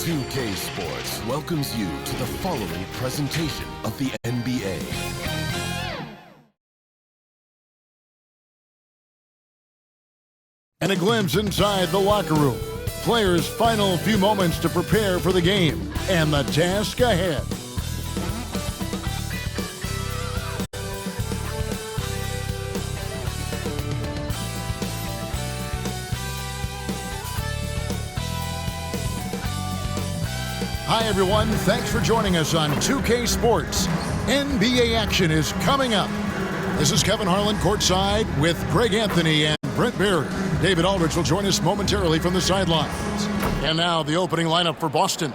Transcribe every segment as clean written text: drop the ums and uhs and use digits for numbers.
2K Sports welcomes you to the following presentation of the NBA. And a glimpse inside the locker room. Players' final few moments to prepare for the game and the task ahead. Hi, everyone. Thanks for joining us on 2K Sports. NBA action is coming up. This is Kevin Harlan courtside with Greg Anthony and Brent Barry. David Aldridge will join us momentarily from the sidelines. And now the opening lineup for Boston.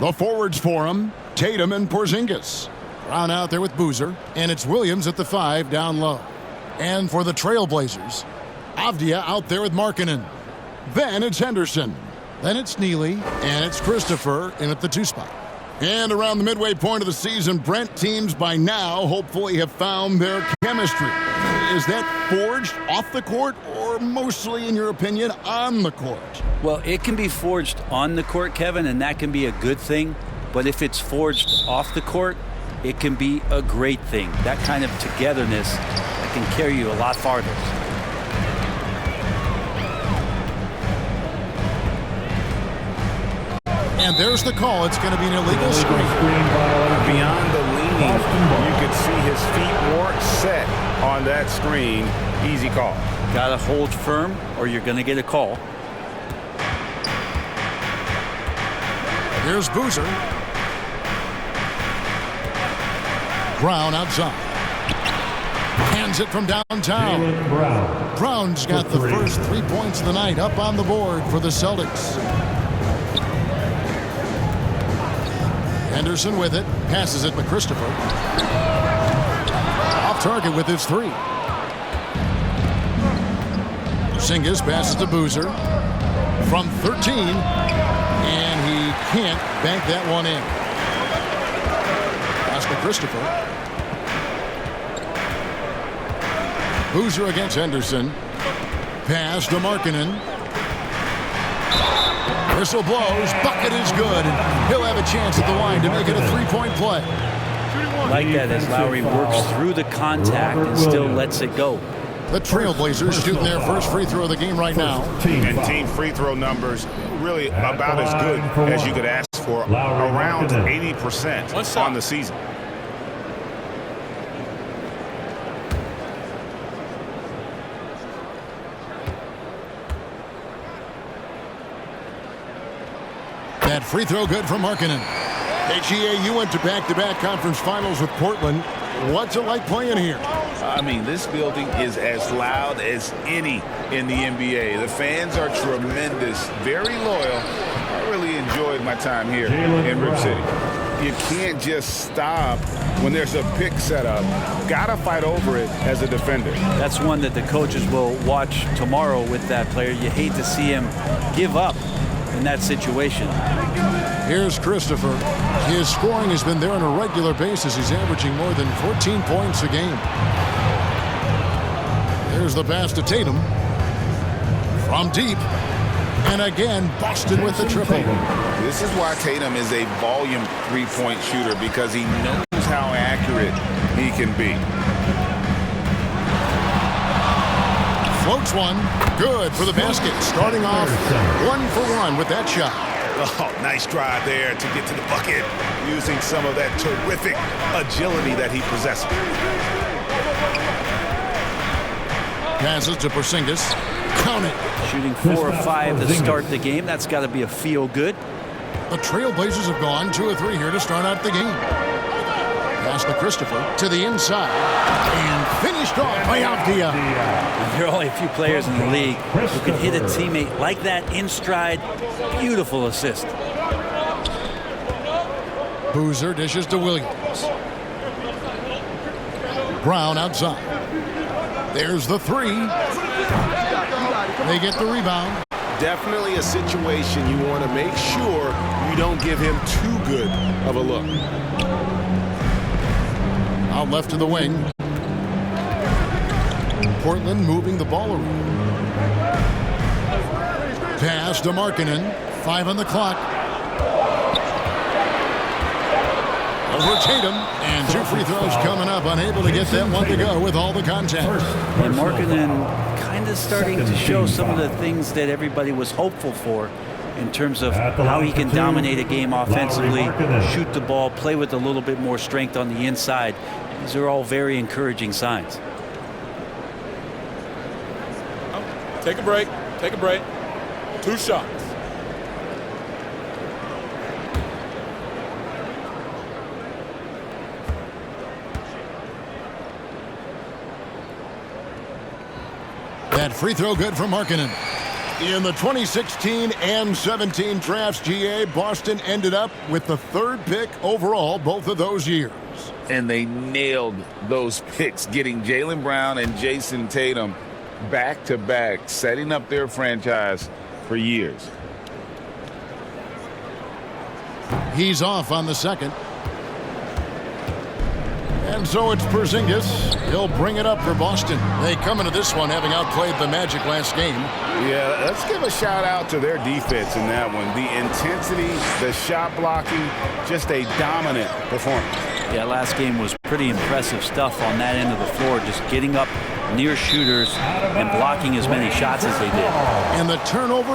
The forwards for him, Tatum and Porzingis. Brown out there with Boozer, and it's Williams at the 5 down low. And for the Trailblazers, Avdia out there with Markkanen. Then it's Henderson. Then it's Neely, and it's Christopher in at the 2 spot. And around the midway point of the season, Brent, teams by now hopefully have found their chemistry. Is that forged off the court or mostly, in your opinion, on the court? Well, it can be forged on the court, Kevin, and that can be a good thing. But if it's forged off the court, it can be a great thing. That kind of togetherness that can carry you a lot farther. And there's the call. It's going to be an illegal screen. Beyond the leaning, you could see his feet weren't set on that screen. Easy call. Got to hold firm or you're going to get a call. Here's Boozer. Brown outside. Hands it from downtown. Brown's got the first 3 points of the night up on the board for the Celtics. Henderson with it, passes it to Christopher. Off target with his 3. Porzingis passes to Boozer from 13, and he can't bank that one in. Pass to Christopher. Boozer against Henderson. Pass to Markkanen. Whistle blows, bucket is good, and he'll have a chance at the line to make it a 3-point play. Like that as Lowry works through the contact and still lets it go. The Trailblazers shooting their first free throw of the game right now. And team free throw numbers really about as good as you could ask for, around 80% on the season. That free throw good for Markkanen. HEA, you went to back-to-back conference finals with Portland. What's it like playing here? I mean, this building is as loud as any in the NBA. The fans are tremendous, very loyal. I really enjoyed my time here in Rip City. You can't just stop when there's a pick set up. Gotta fight over it as a defender. That's one that the coaches will watch tomorrow with that player. You hate to see him give up in that situation. Here's Christopher. His scoring has been there on a regular basis. He's averaging more than 14 points a game. There's the pass to Tatum. From deep. And again, Boston with the triple. This is why Tatum is a volume three-point shooter, because he knows how accurate he can be. Floats one. Good for the basket. Starting off 1 for 1 with that shot. Oh, nice drive there to get to the bucket, using some of that terrific agility that he possesses. Passes to Porzingis. Count it. Shooting 4 or 5 to start the game. That's got to be a feel-good. The Trailblazers have gone 2 or 3 here to start out the game. Pass to Christopher to the inside. And finished off by Avdia. There are only a few players in the league who can hit a teammate like that in stride. Beautiful assist. Boozer dishes to Williams. Brown outside. There's the 3. They get the rebound. Definitely a situation you want to make sure you don't give him too good of a look. Out left to the wing. Portland moving the ball around. Pass to Markkanen. 5 on the clock. Over Tatum, and 2 free throws coming up. Unable to get that one to go with all the contact. And Markkanen kind of starting to show some of the things that everybody was hopeful for in terms of how he can dominate a game offensively, shoot the ball, play with a little bit more strength on the inside. These are all very encouraging signs. Take a break. Take a break. 2 shots. That free throw good for Markkanen. In the 2016 and 17 drafts, GA, Boston ended up with the 3rd pick overall both of those years. And they nailed those picks, getting Jaylen Brown and Jayson Tatum back-to-back, setting up their franchise for years. He's off on the second. And so it's Porzingis. He'll bring it up for Boston. They come into this one having outplayed the Magic last game. Yeah, let's give a shout out to their defense in that one. The intensity, the shot blocking, just a dominant performance. Yeah, last game was pretty impressive stuff on that end of the floor, just getting up near shooters and blocking as many shots as they did. And the turnover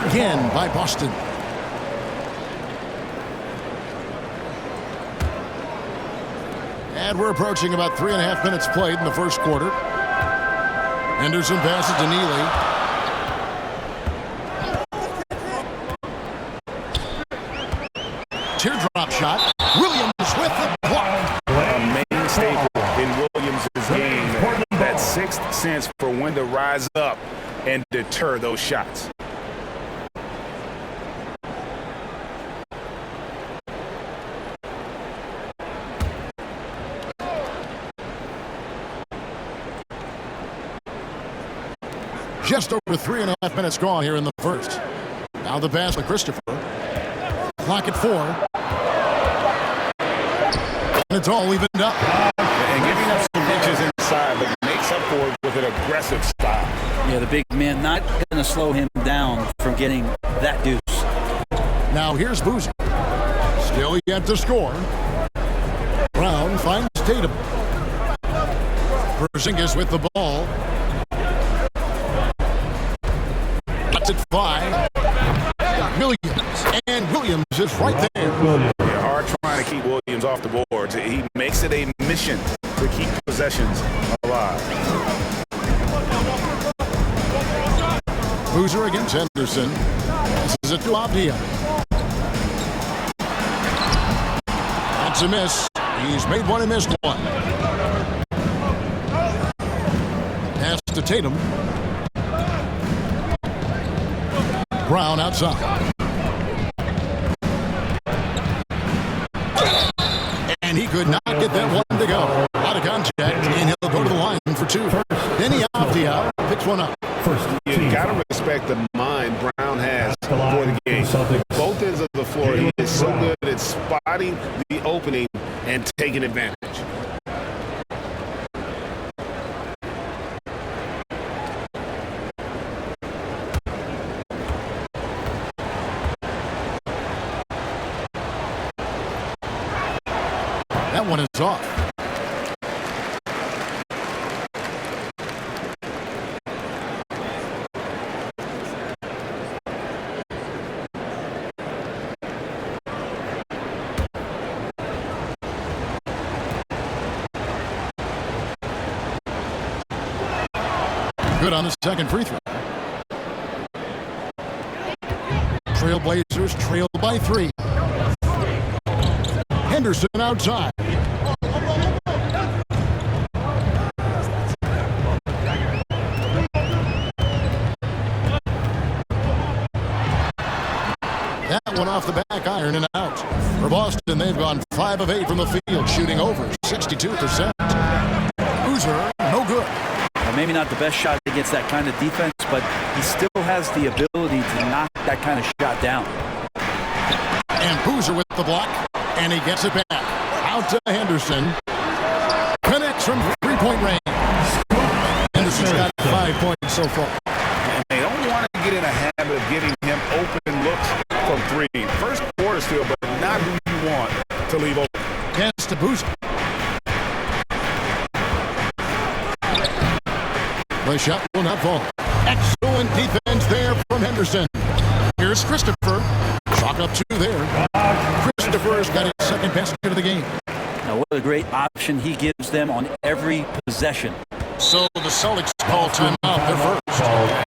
again by Boston. And we're approaching about 3.5 minutes played in the first quarter. Henderson passes to Neely. Teardrop shot. Williams with the block. A main staple in Williams' game. That 6th sense for when to rise up and deter those shots. Just over 3.5 minutes gone here in the first. Now the pass to Christopher. Clock at 4. And it's all evened up. And giving up some inches inside, but makes up for it with an aggressive style. Yeah, the big man not going to slow him down from getting that deuce. Now here's Boozer. Still yet to score. Brown finds Tatum. Porzingis with the ball. At 5. Williams. And Williams is right there. They are trying to keep Williams off the boards. He makes it a mission to keep possessions alive. Boozer against Henderson. This is a 2-Abdia. That's a miss. He's made one and missed one. Pass to Tatum. Brown outside. And he could not get that one to go. Out of contact, and he'll go to the line for 2. Then Abdia picks one up. You got to respect the mind Brown has for the game. Both ends of the floor, he is so good at spotting the opening and taking advantage. That one is off. Good on the second free throw. Trailblazers trail by 3. Henderson outside. That one off the back iron and out. For Boston, they've gone 5 of 8 from the field, shooting over 62%. Boozer, no good. Well, maybe not the best shot against that kind of defense, but he still has the ability to knock that kind of shot down. And Boozer with the block, and he gets it back. Out to Henderson. Connects from 3-point range. Henderson's got 5 points so far. And they don't want to get in a habit of giving him open looks from 3. First quarter steal, but not who you want to leave open. Pass to Boozer. The shot will not fall. Excellent defense there from Henderson. Here's Christopher. Chalk up 2 there. Christopher's got his second basket of the game. Now, what a great option he gives them on every possession. So the Celtics call timeout, their first.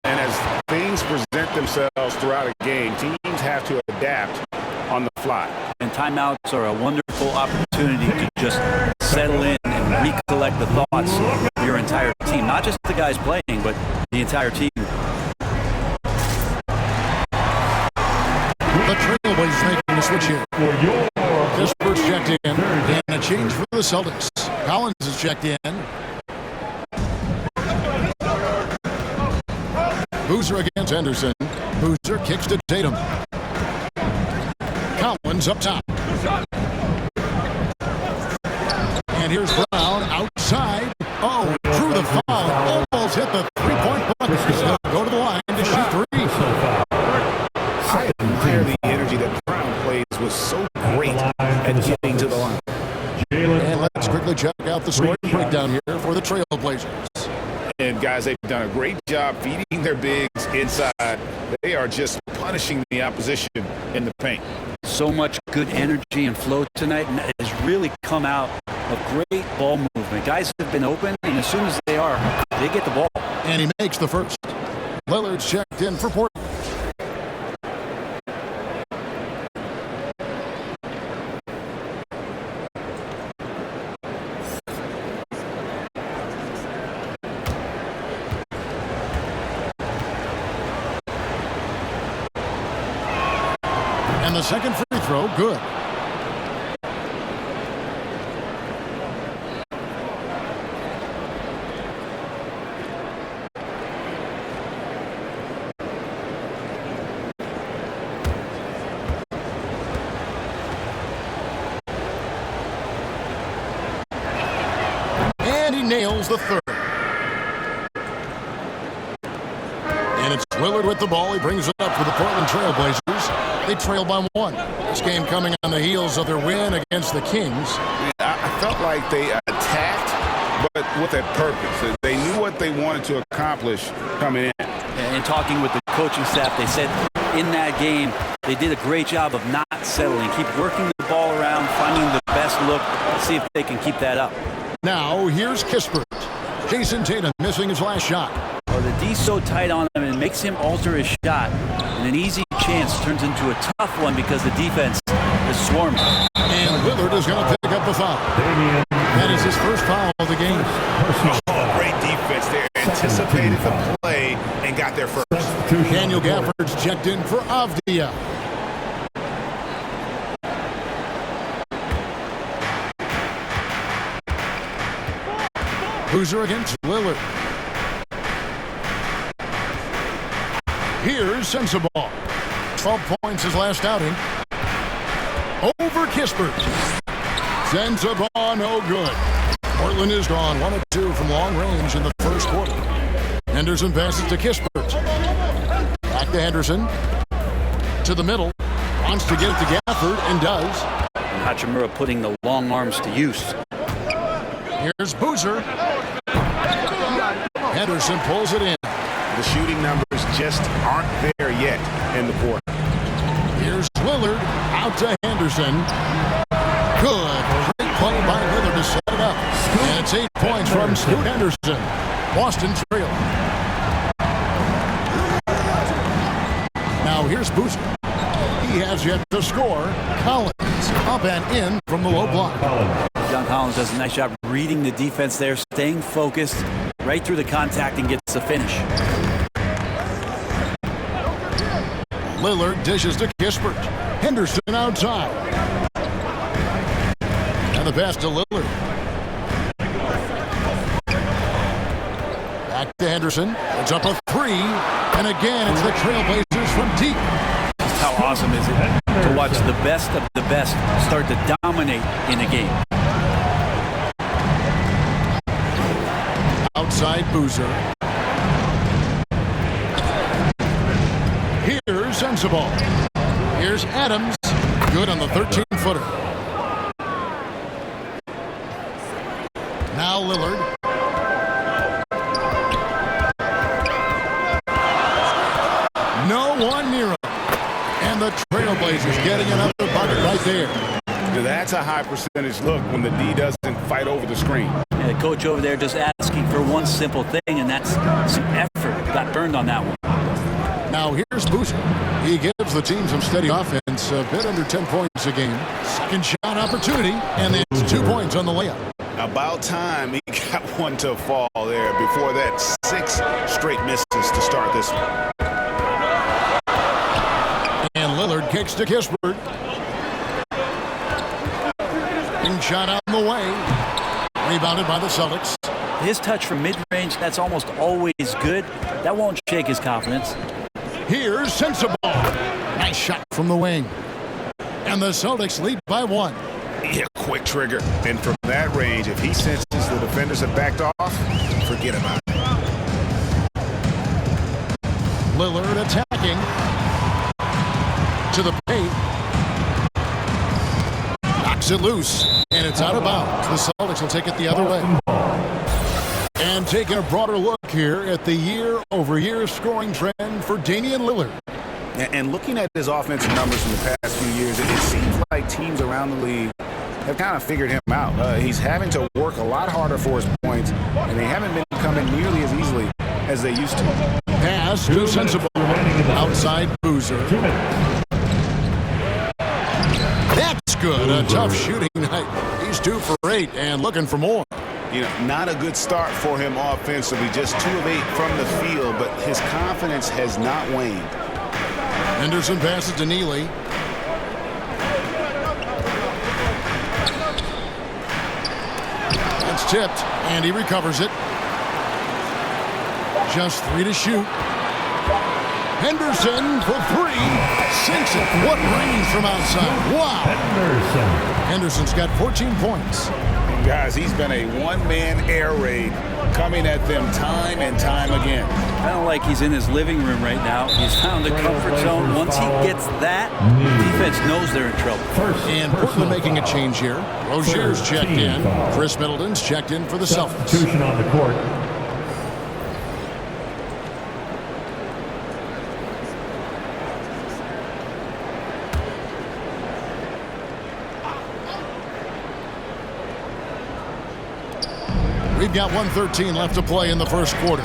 And as things present themselves throughout a game, teams have to adapt on the fly. And timeouts are a wonderful opportunity to just settle in and recollect the thoughts of your entire team. Not just the guys playing, but the entire team. The Trailblazers making the switch here. Kispert's checked in, and a change for the Celtics. Collins is checked in. Boozer against Henderson. Boozer kicks to Tatum. Collins up top. And here's Brown outside. Oh, drew the foul. Almost hit the three-point bucket. Go to the line to shoot 3. I admire the energy that Brown plays was so great at getting to the line. And let's quickly check out the scoring breakdown here for the Trailblazers. And guys, they've done a great job feeding their bigs inside. They are just punishing the opposition in the paint. So much good energy and flow tonight, and it has really come out of great ball movement. Guys have been open, and as soon as they get the ball. And he makes the first. Lillard's checked in for Portland. And the second free throw, good. And he nails the third. And it's Lillard with the ball. He brings it up for the Portland Trailblazers. They trail by 1. This game coming on the heels of their win against the Kings. I felt like they attacked, but with a purpose. They knew what they wanted to accomplish coming in. And talking with the coaching staff, they said in that game they did a great job of not settling. Keep working the ball around, finding the best look. Let's see if they can keep that up. Now here's Kispert. Jayson Tatum missing his last shot. Well, the D's so tight on him and it makes him alter his shot. And an easy chance turns into a tough one because the defense is swarming. And Lillard is going to pick up the foul. That is his first foul of the game. Oh, great defense there. Anticipated the play and got there first. Daniel Gafford's checked in for Avdia. Boozer against Lillard. Here's Sensabaugh. 12 points his last outing. Over Kispert. Sensabaugh no good. Portland is gone 1-2 from long range in the first quarter. Henderson passes to Kispert. Back to Henderson. To the middle. Wants to get it to Gafford and does. Hachimura putting the long arms to use. Here's Boozer. Henderson pulls it in. The shooting numbers just aren't there yet in the quarter. Here's Lillard out to Henderson. Good. Great play by Lillard to set it up. And it's 8 points from Scoot Henderson. Boston trail. Now here's Boozer. He has yet to score. Collins up and in from the low block. John Collins does a nice job reading the defense there, staying focused right through the contact and gets the finish. Lillard dishes to Kispert. Henderson outside. And the pass to Lillard. Back to Henderson. It's up a 3. And again, it's the Trailblazers from deep. How awesome is it to watch the best of the best start to dominate in a game? Outside Boozer. Here's Sensabaugh. Here's Adams. Good on the 13-footer. Now Lillard. No one near him. And the Trailblazers getting another bucket right there. That's a high percentage look when the D doesn't fight over the screen. Yeah, the coach over there just asking for one simple thing, and that's some effort. Got burned on that one. Now here's Boozer. He gives the team some steady offense, a bit under 10 points a game. Second shot opportunity, and it's 2 points on the layup. About time he got one to fall there. Before that, 6 straight misses to start this one. And Lillard kicks to Kispert. Shot out in the way. Rebounded by the Celtics. His touch from mid-range, that's almost always good. That won't shake his confidence. Here's Sensible. Nice shot from the wing. And the Celtics lead by 1. Yeah, quick trigger. And from that range, if he senses the defenders have backed off, forget about it. Lillard attacking. To the paint. Knocks it loose. And it's out of bounds. The Celtics will take it the other way. And taking a broader look here at the year-over-year scoring trend for Damian Lillard. And looking at his offensive numbers in the past few years, it seems like teams around the league have kind of figured him out. He's having to work a lot harder for his points, and they haven't been coming nearly as easily as they used to. Pass to Sensible. Outside Boozer. That's good. A tough shooting night. He's 2 for 8 and looking for more. You know, not a good start for him offensively. Just 2 of 8 from the field, but his confidence has not waned. Henderson passes to Neely. It's tipped, and he recovers it. Just 3 to shoot. Henderson for 3. Sinks it. What range from outside. Wow. Henderson's got 14 points. And guys, he's been a one-man air raid coming at them time and time again. Kind of like he's in his living room right now. He's found a comfort zone. Once he gets that, defense knows they're in trouble. And Portland making a change here. Rozier's checked in. Chris Middleton's checked in for the Celtics. Substitution on the court. We've got 1:13 left to play in the first quarter.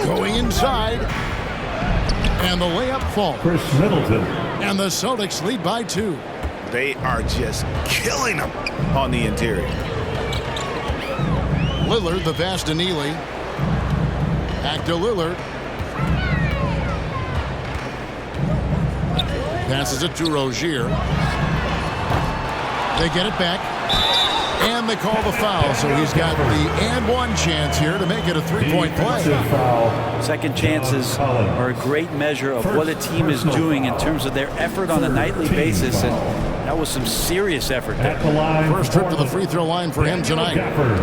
Going inside. And the layup falls. Chris Middleton. And the Celtics lead by 2. They are just killing them on the interior. Lillard, the pass to Neely. Back to Lillard. Passes it to Rozier. They get it back. And they call the foul, so he's got the and one chance here to make it a 3-point play. Second chances are a great measure of what a team is doing in terms of their effort on a nightly basis, and that was some serious effort there. First trip to the free throw line for him tonight.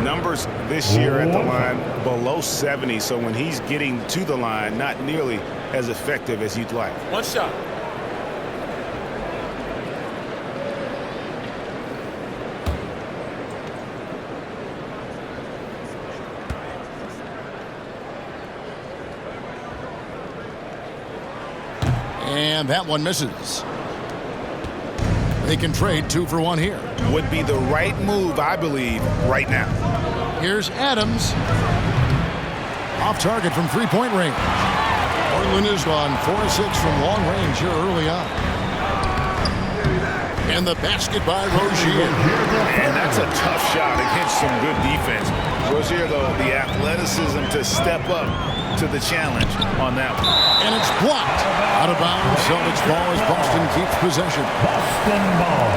Numbers this year at the line below 70, so when he's getting to the line, not nearly as effective as you'd like. One shot. And that one misses. They can trade 2 for 1 here. Would be the right move, I believe, right now. Here's Adams. Off target from 3-point range. Portland is on 4-6 from long range here early on. And the basket by Rozier. And that's a tough shot against some good defense. Rozier, though, the athleticism to step up to the challenge on that one. And it's blocked. Out of bounds. Celtics ball as Boston keeps possession. Boston ball.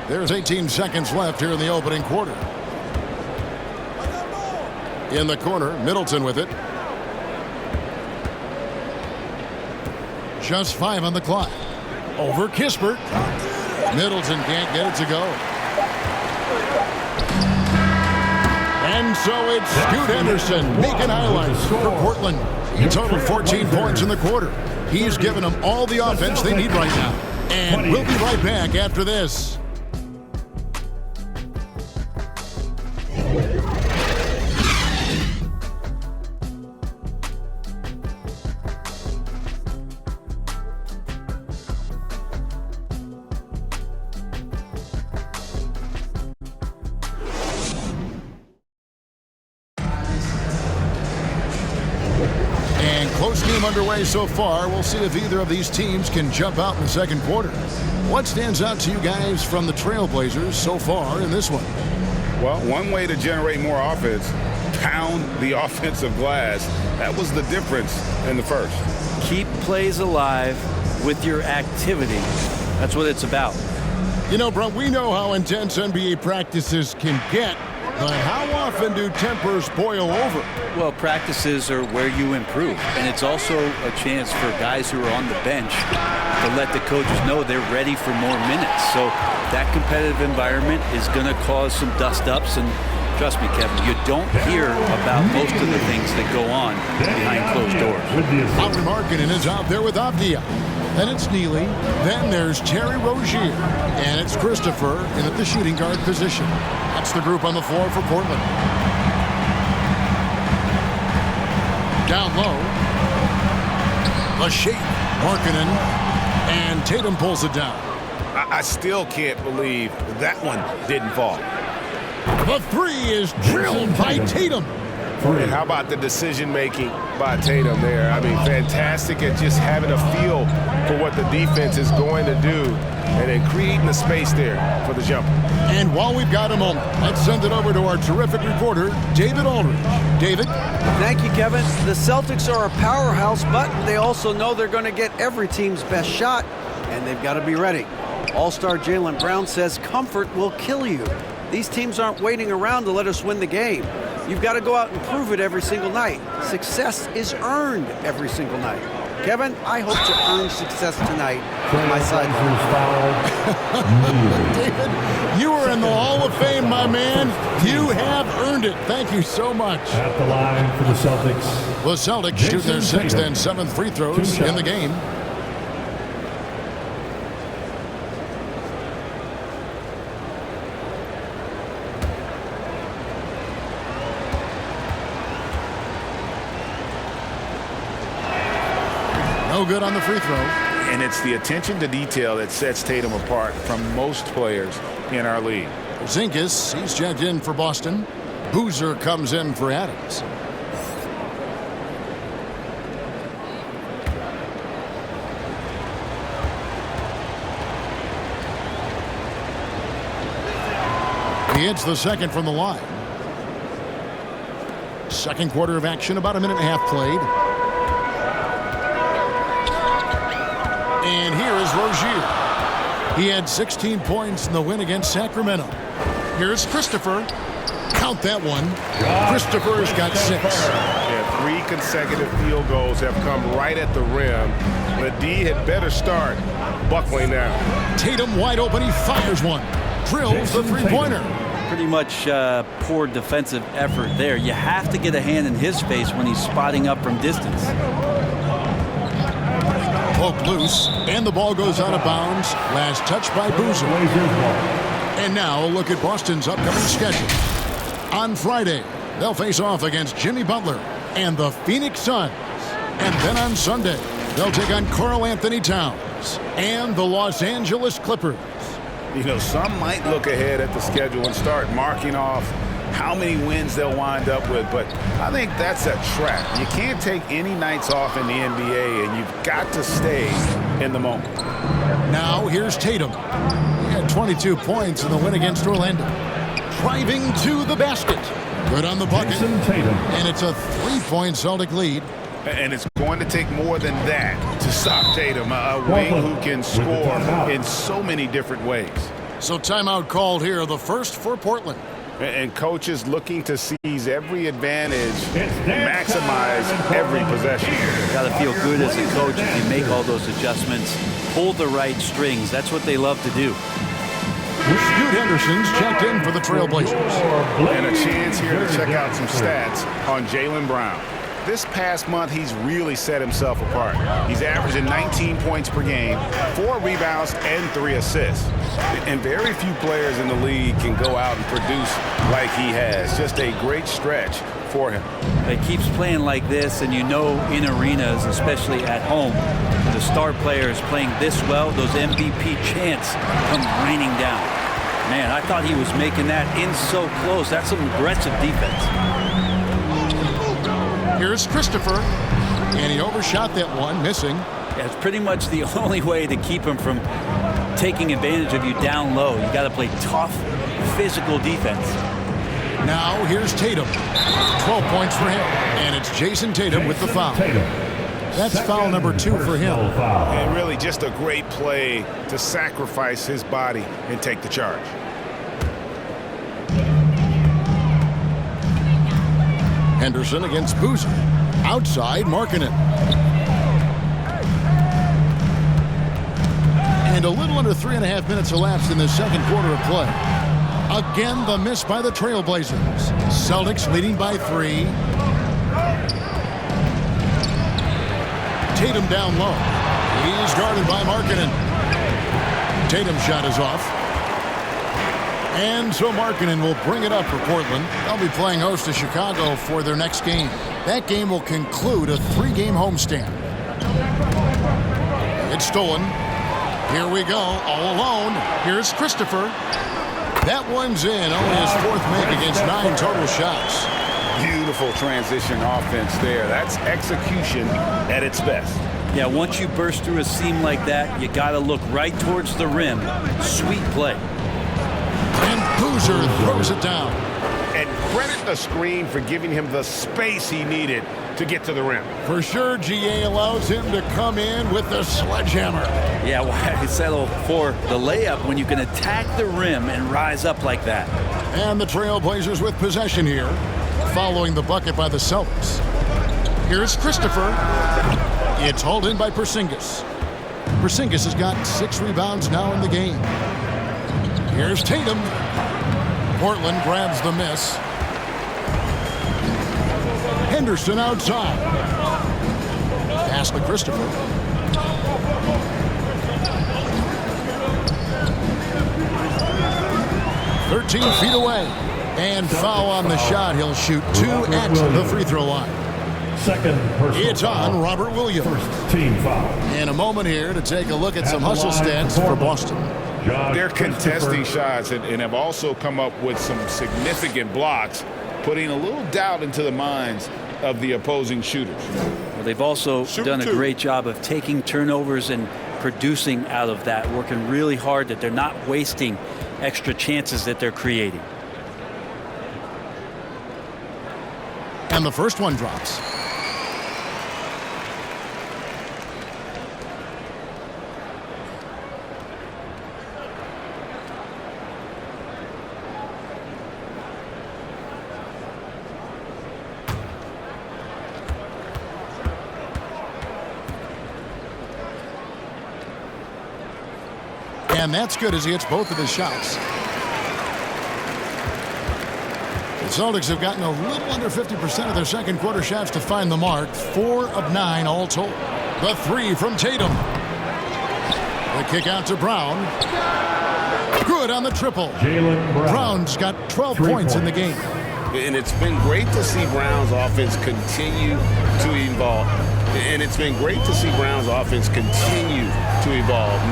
There's 18 seconds left here in the opening quarter. In the corner, Middleton with it. Just 5 on the clock. Over Kispert. Middleton can't get it to go. And so it's Scoot Henderson making highlights for Portland. He totaled 14 points in the quarter. He's given them all the offense they need right now. And we'll be right back after this. Close game underway so far. We'll see if either of these teams can jump out in the second quarter. What stands out to you guys from the Trailblazers so far in this one? Well, one way to generate more offense, pound the offensive glass. That was the difference in the first. Keep plays alive with your activity. That's what it's about. You know, Brent, we know how intense NBA practices can get, but how often do tempers boil over? Well, practices are where you improve, and it's also a chance for guys who are on the bench to let the coaches know they're ready for more minutes. So that competitive environment is going to cause some dust-ups, and trust me, Kevin, you don't hear about most of the things that go on behind closed doors. Lauri Markkanen is out there with Avdia. Then it's Neely. Then there's Terry Rozier. And it's Christopher in at the shooting guard position. That's the group on the floor for Portland. Down low. The shape. Markkanen. And Tatum pulls it down. I still can't believe that one didn't fall. The three is drilled by Tatum. And how about the decision-making by Tatum there? I mean, fantastic at just having a feel for what the defense is going to do and then creating the space there for the jumper. And while we've got a moment, let's send it over to our terrific reporter, David Aldridge. David? Thank you, Kevin. The Celtics are a powerhouse, but they also know they're going to get every team's best shot, and they've got to be ready. All-star Jaylen Brown says comfort will kill you. These teams aren't waiting around to let us win the game. You've got to go out and prove it every single night. Success is earned every single night. Kevin, I hope to earn success tonight on my side. David, you are in the Hall of Fame, my man. You have earned it. Thank you so much. At the line for the Celtics. The Celtics shoot their sixth and seventh free throws in the game. No good on the free throw. And it's the attention to detail that sets Tatum apart from most players in our league. Zinkas, he's checked in for Boston. Boozer comes in for Adams. He hits the second from the line. Second quarter of action, about a minute and a half played. And here is Rozier. He had 16 points in the win against Sacramento. Here's Christopher. Count that one. Christopher's got 6. Yeah, 3 consecutive field goals have come right at the rim. The D had better start buckling now. Tatum wide open. He fires one. Drills the three-pointer. Pretty much poor defensive effort there. You have to get a hand in his face when he's spotting up from distance. Poke loose, and the ball goes out of bounds. Last touch by Boozer. And now a look at Boston's upcoming schedule. On Friday, they'll face off against Jimmy Butler and the Phoenix Suns. And then on Sunday, they'll take on Karl Anthony Towns and the Los Angeles Clippers. You know, some might look ahead at the schedule and start marking off how many wins they'll wind up with, but I think that's a trap. You can't take any nights off in the NBA, and you've got to stay in the moment. Now here's Tatum. He had 22 points in the win against Orlando. Driving to the basket. Good on the bucket. And it's a 3-point Celtic lead. And it's going to take more than that to stop Tatum, a wing who can score in so many different ways. So timeout called here, the first for Portland. And coaches looking to seize seize every advantage, maximize every possession. You got to feel good as a coach if you make all those adjustments, pull the right strings. That's what they love to do. Scoot Henderson's checked in for the Trailblazers. And a chance here to check out some stats on Jaylen Brown. This past month, he's really set himself apart. He's averaging 19 points per game, 4 rebounds, and 3 assists. And very few players in the league can go out and produce like he has. Just a great stretch for him. He keeps playing like this, and you know in arenas, especially at home, the star player is playing this well, those MVP chants come raining down. Man, I thought he was making that in so close. That's some aggressive defense. Here's Christopher, and he overshot that one, missing. Yeah, it's pretty much the only way to keep him from taking advantage of you down low. You got to play tough, physical defense. Now here's Tatum. 12 points for him, and it's Jayson Tatum with the foul. That's foul number 2 for him. And really just a great play to sacrifice his body and take the charge. Henderson against Boozer. Outside, Markkanen. And a little under 3.5 minutes elapsed in the second quarter of play. Again, the miss by the Trailblazers. Celtics leading by 3. Tatum down low. He's guarded by Markkanen. Tatum's shot is off. And so Markkanen will bring it up for Portland. They'll be playing host to Chicago for their next game. That game will conclude a 3-game homestand. It's stolen. Here we go, all alone. Here's Christopher. That one's in. Only his 4th make against 9 total shots. Beautiful transition offense there. That's execution at its best. Yeah, once you burst through a seam like that, you got to look right towards the rim. Sweet play. And Boozer throws it down. And credit the screen for giving him the space he needed to get to the rim. For sure, GA allows him to come in with the sledgehammer. Yeah, why settle for the layup when you can attack the rim and rise up like that? And the Trailblazers with possession here, following the bucket by the Celtics. Here's Christopher. It's hauled in by Porzingis. Porzingis has got 6 rebounds now in the game. Here's Tatum. Portland grabs the miss. Henderson outside. Pass to Christopher. "13 feet away. And foul on the shot. He'll shoot 2 at the free throw line. Second personal It's on Robert Williams. First team foul. In a moment here to take a look at some hustle stats for Boston. They're contesting shots and have also come up with some significant blocks, putting a little doubt into the minds of the opposing shooters. Well, they've also done a great job of taking turnovers and producing out of that, working really hard that they're not wasting extra chances that they're creating. And the first one drops. And that's good as he hits both of his shots. The Celtics have gotten a little under 50% of their second quarter shots to find the mark. 4 of 9 all told. The 3 from Tatum. The kick out to Brown. Good on the triple. Jaylen Brown. Brown's got 12 points in the game. And it's been great to see Brown's offense continue to evolve.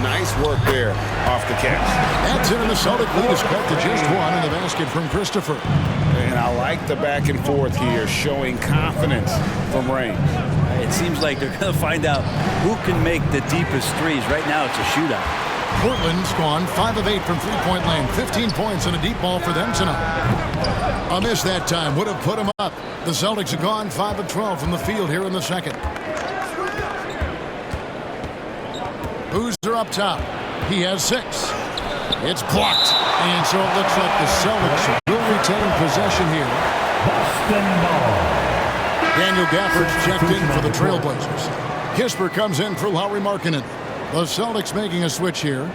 Nice work there off the catch. That's it, and the Celtic lead is cut to just 1 in the basket from Christopher. And I like the back and forth here, showing confidence from range. It seems like they're going to find out who can make the deepest threes. Right now, it's a shootout. Portland's gone 5 of 8 from three-point land. 15 points and a deep ball for them tonight. A miss that time would have put them up. The Celtics have gone 5 of 12 from the field here in the second. Boozer up top. He has 6. It's blocked. And so it looks like the Celtics will retain possession here. Boston ball. Daniel Gafford's checked in for the Trailblazers. Kispert comes in for Lauri Markkanen. The Celtics making a switch here.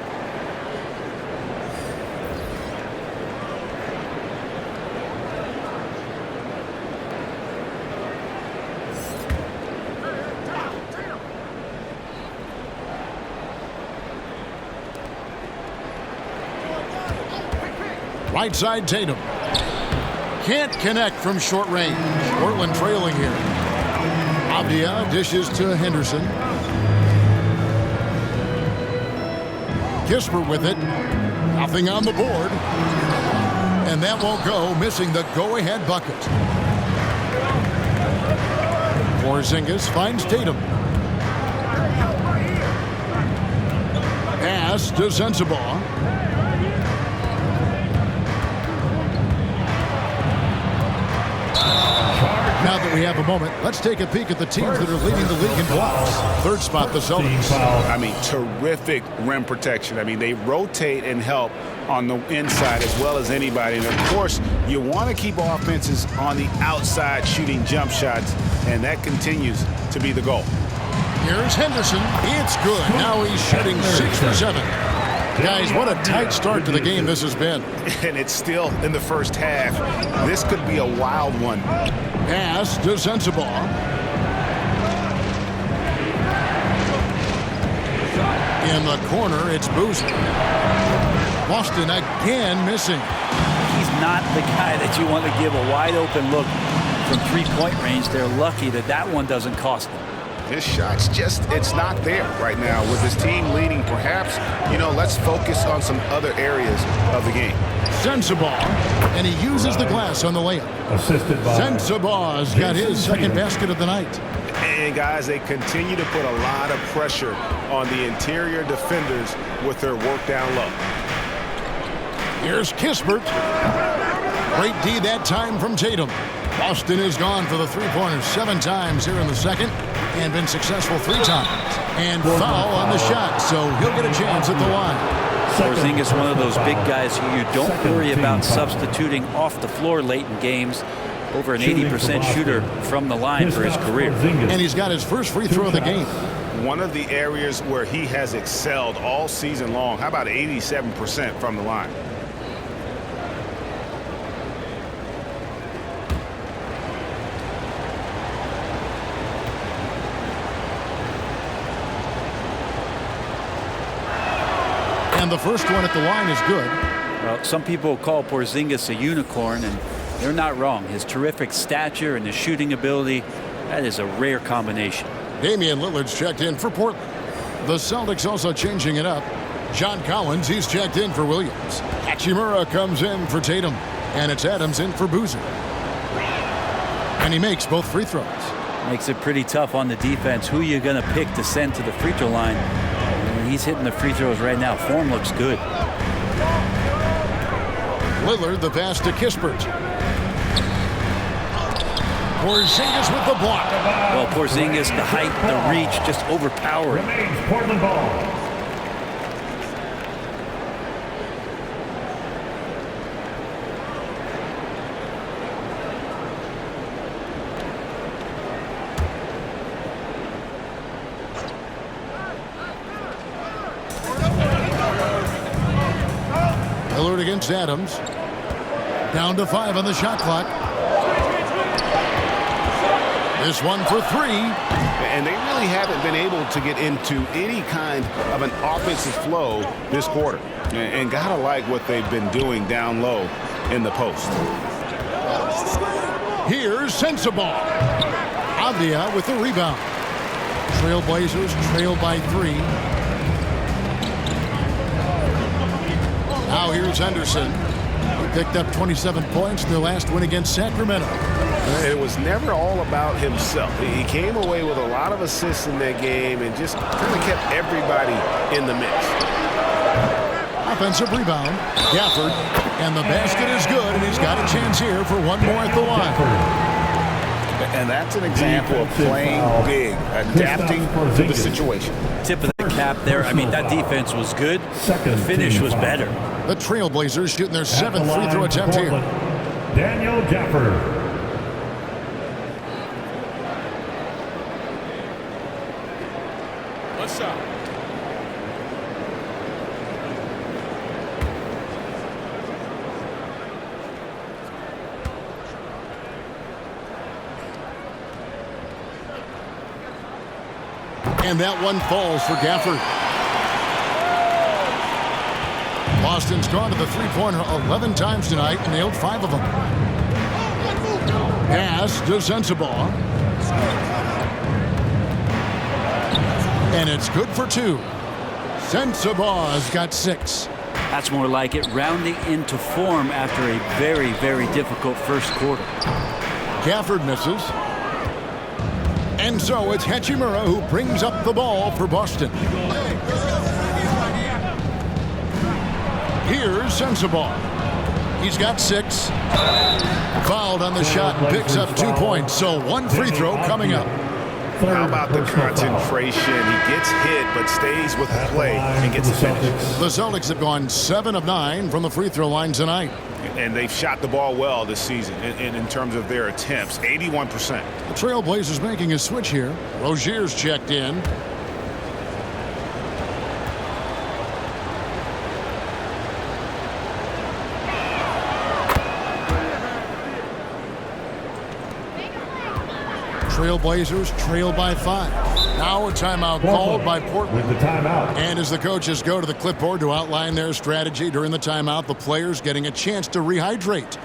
Right side, Tatum. Can't connect from short range. Portland trailing here. Avdia dishes to Henderson. Kispert with it. Nothing on the board. And that won't go, missing the go-ahead bucket. Porzingis finds Tatum. Pass to Sensabaugh. Now that we have a moment, let's take a peek at the teams that are leading the league in blocks. Third spot, the Celtics. I mean, terrific rim protection. I mean, they rotate and help on the inside as well as anybody. And, of course, you want to keep offenses on the outside shooting jump shots, and that continues to be the goal. Here's Henderson. It's good. Now he's shooting 6 for 7. Guys, what a tight start to the game this has been. And it's still in the first half. This could be a wild one. Pass to Sensabaugh. In the corner, it's Boozer. Boston again missing. He's not the guy that you want to give a wide open look from three-point range. They're lucky that that one doesn't cost them. His shot's just, it's not there right now. With his team leading, perhaps, let's focus on some other areas of the game. Sensabaugh, and he uses the glass on the layup. Assisted by Sensabaugh's got his second basket of the night. And, guys, they continue to put a lot of pressure on the interior defenders with their work down low. Here's Kispert. Great D that time from Tatum. Boston is gone for the three-pointers 7 times here in the second and been successful 3 times. And foul on the shot, so he'll get a chance at the line. Porzingis, one of those big guys who you don't worry about substituting off the floor late in games. Over an 80% shooter from the line for his career. And he's got his first free throw of the game. One of the areas where he has excelled all season long. How about 87% from the line? And the first one at the line is good. Well, some people call Porzingis a unicorn, and they're not wrong. His terrific stature and his shooting ability, that is a rare combination. Damian Lillard's checked in for Portland. The Celtics also changing it up. John Collins, he's checked in for Williams. Hachimura comes in for Tatum. And it's Adams in for Boozer. And he makes both free throws. Makes it pretty tough on the defense. Who you going to pick to send to the free throw line? He's hitting the free throws right now. Form looks good. Lillard, the pass to Kispert. Porzingis with the block. Well, Porzingis, the height, the reach, just overpowering. Remains Portland ball. Lillard against Adams. Down to 5 on the shot clock. This one for 3. And they really haven't been able to get into any kind of an offensive flow this quarter. And gotta like what they've been doing down low in the post. Here's Sensabaugh. Avdia with the rebound. Trailblazers trail by 3. Now here's Henderson. He picked up 27 points in their last win against Sacramento. It was never all about himself. He came away with a lot of assists in that game and just kind of kept everybody in the mix. Offensive rebound. Gafford. And the basket is good, and he's got a chance here for one more at the line. And that's an example of playing big, adapting to the situation. Tip of the cap there. I mean, that defense was good. The finish was better. The Trailblazers shooting their 7th free throw attempt here. Daniel Gafford. One shot. And that one falls for Gafford. Boston's gone to the three-pointer 11 times tonight and nailed 5 of them. Pass to Sensabaugh. And it's good for 2. Sensabaugh's got 6. That's more like it, rounding into form after a very, very difficult first quarter. Gafford misses. And so it's Hachimura who brings up the ball for Boston. Here's Sensabaugh. He's got 6. Fouled on the shot and picks up 2 points. So 1 free throw coming up. How about the concentration? He gets hit but stays with the play and gets the finish. The Celtics have gone 7 of 9 from the free throw line tonight. And they've shot the ball well this season in terms of their attempts, 81%. The Trailblazers making a switch here. Rozier's checked in. Trailblazers trail by 5. Now a timeout called by Portland. With the timeout. And as the coaches go to the clipboard to outline their strategy during the timeout, the players getting a chance to rehydrate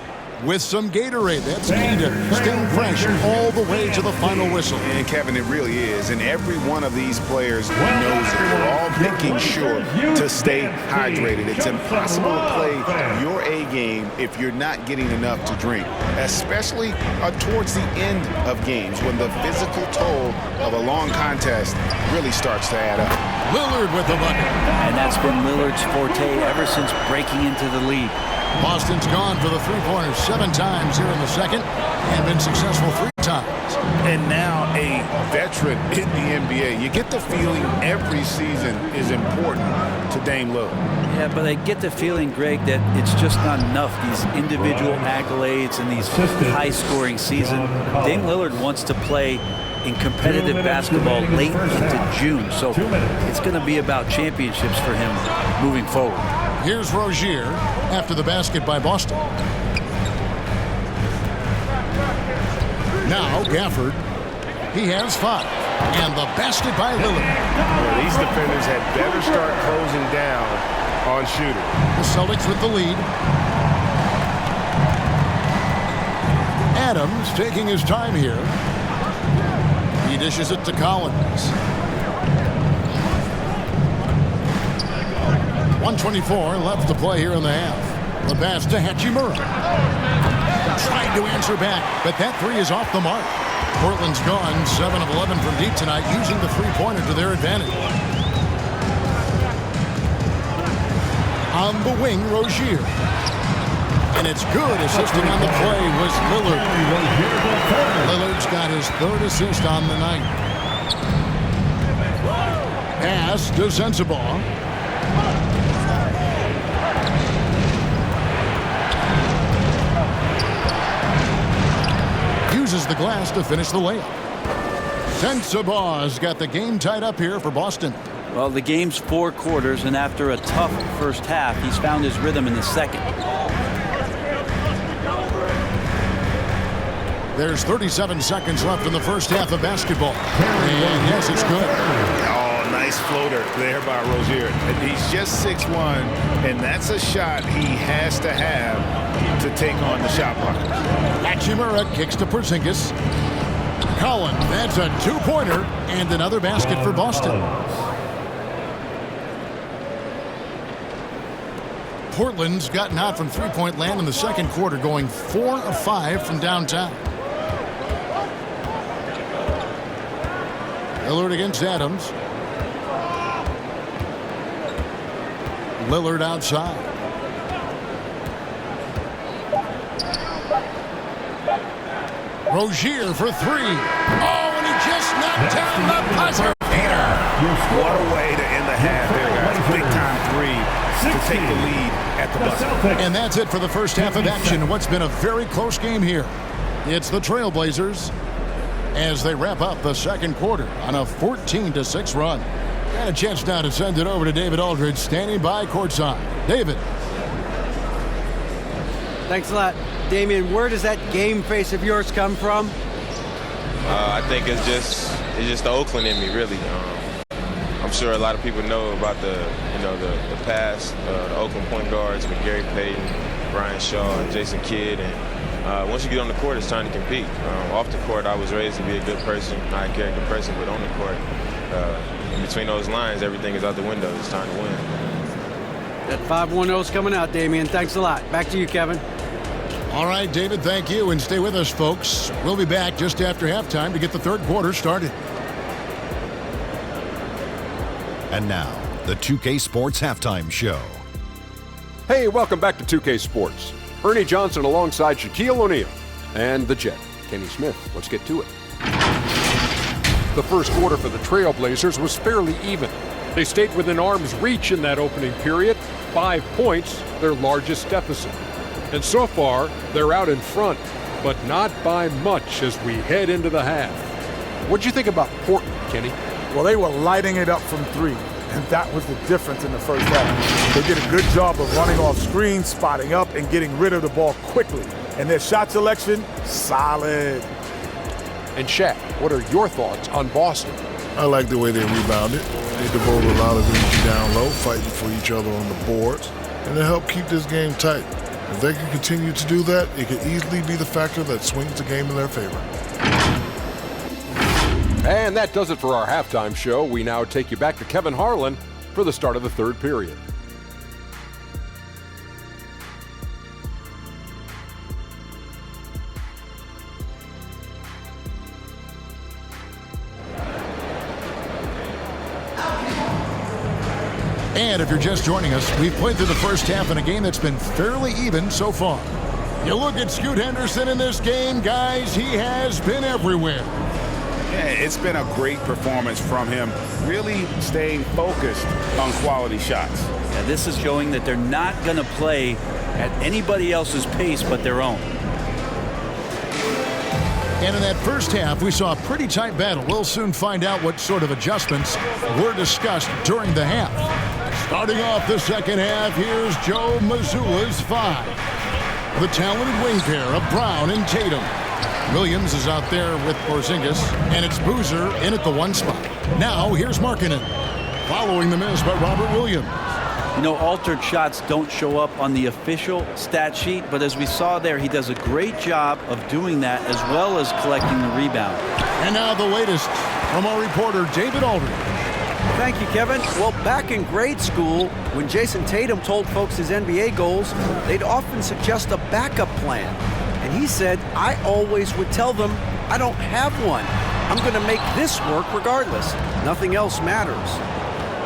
with some Gatorade. That's key to staying fresh all the way to the final whistle. And Kevin, it really is. And every one of these players knows it. They're all making sure to stay hydrated. It's impossible to play your A game if you're not getting enough to drink, especially towards the end of games when the physical toll of a long contest really starts to add up. Lillard with the bucket. And that's been Lillard's forte ever since breaking into the league. Boston's gone for the three-pointers 7 times here in the second and been successful 3 times. And now a veteran in the NBA. You get the feeling every season is important to Dame Lillard. Yeah, but I get the feeling, Greg, that it's just not enough. These individual accolades and these high-scoring seasons. Dame Lillard wants to play in competitive basketball late into June, so it's going to be about championships for him moving forward. Here's Rozier after the basket by Boston. Now Gafford. He has 5. And the basket by Lillard. Well, these defenders had better start closing down on shooting. The Celtics with the lead. Adams taking his time here. He dishes it to Collins. 1:24 left to play here in the half. The pass to Hachimura. Tried to answer back, but that 3 is off the mark. Portland's gone 7 of 11 from deep tonight, using the three-pointer to their advantage. On the wing, Rozier. And it's good. Assisting on the play was Lillard. Lillard's got his 3rd assist on the night. Pass to Sensabaugh. Uses the glass to finish the layup. Sensabaugh's got the game tied up here for Boston. Well, the game's 4 quarters, and after a tough first half, he's found his rhythm in the second. There's 37 seconds left in the first half of basketball. And yes, it's good. Oh, nice floater there by Rozier. And he's just 6'1", and that's a shot he has to have to take on the shot blocker. Hachimura kicks to Porzingis. Collins, that's a 2-pointer and another basket for Boston. Portland's gotten out from three-point land in the second quarter, going 4 of 5 from downtown. Lillard against Adams. Lillard outside. Rozier for 3. Oh, and he just knocked down the buzzer beater. What a way to end the half there, guys. Big time 3. to take the lead at the buzzer. And that's it for the first half of action. What's been a very close game here. It's the Trailblazers as they wrap up the second quarter on a 14-6 run. Got a chance now to send it over to David Aldridge, standing by courtside. David. Thanks a lot. Damian, where does that game face of yours come from? I think it's just the Oakland in me, really. I'm sure a lot of people know about the past, the Oakland point guards with Gary Payton, Brian Shaw, and Jayson Kidd, and once you get on the court, it's time to compete. Off the court, I was raised to be a good person, high character person, but on the court, in between those lines, everything is out the window. It's time to win. That 5-1-0 is coming out, Damian. Thanks a lot. Back to you, Kevin. All right, David, thank you. And stay with us, folks. We'll be back just after halftime to get the third quarter started. And now, the 2K Sports Halftime Show. Hey, welcome back to 2K Sports. Ernie Johnson alongside Shaquille O'Neal and the Jet, Kenny Smith. Let's get to it. The first quarter for the Trailblazers was fairly even. They stayed within arm's reach in that opening period. 5 points, their largest deficit. And so far, they're out in front, but not by much as we head into the half. What'd you think about Portland, Kenny? Well, they were lighting it up from three, and that was the difference in the first half. They did a good job of running off screens, spotting up, and getting rid of the ball quickly. And their shot selection, solid. And Shaq, what are your thoughts on Boston? I like the way they rebounded. They devoted a lot of energy down low, fighting for each other on the boards, and it helped keep this game tight. If they can continue to do that, it could easily be the factor that swings the game in their favor. And that does it for our halftime show. We now take you back to Kevin Harlan for the start of the third period. And if you're just joining us, we've played through the first half in a game that's been fairly even so far. You look at Scoot Henderson in this game, guys, he has been everywhere. Yeah, it's been a great performance from him, really staying focused on quality shots. Yeah, this is showing that they're not going to play at anybody else's pace but their own. And in that first half, we saw a pretty tight battle. We'll soon find out what sort of adjustments were discussed during the half. Starting off the second half, here's Joe Mazzulla's 5. The talented wing pair of Brown and Tatum. Williams is out there with Porzingis, and it's Boozer in at the 1 spot. Now, here's Markkanen, following the miss by Robert Williams. You know, altered shots don't show up on the official stat sheet, but as we saw there, he does a great job of doing that as well as collecting the rebound. And now the latest from our reporter, David Aldridge. Thank you, Kevin. Well, back in grade school, when Jayson Tatum told folks his NBA goals, they'd often suggest a backup plan. And he said, I always would tell them, I don't have one. I'm going to make this work regardless. Nothing else matters.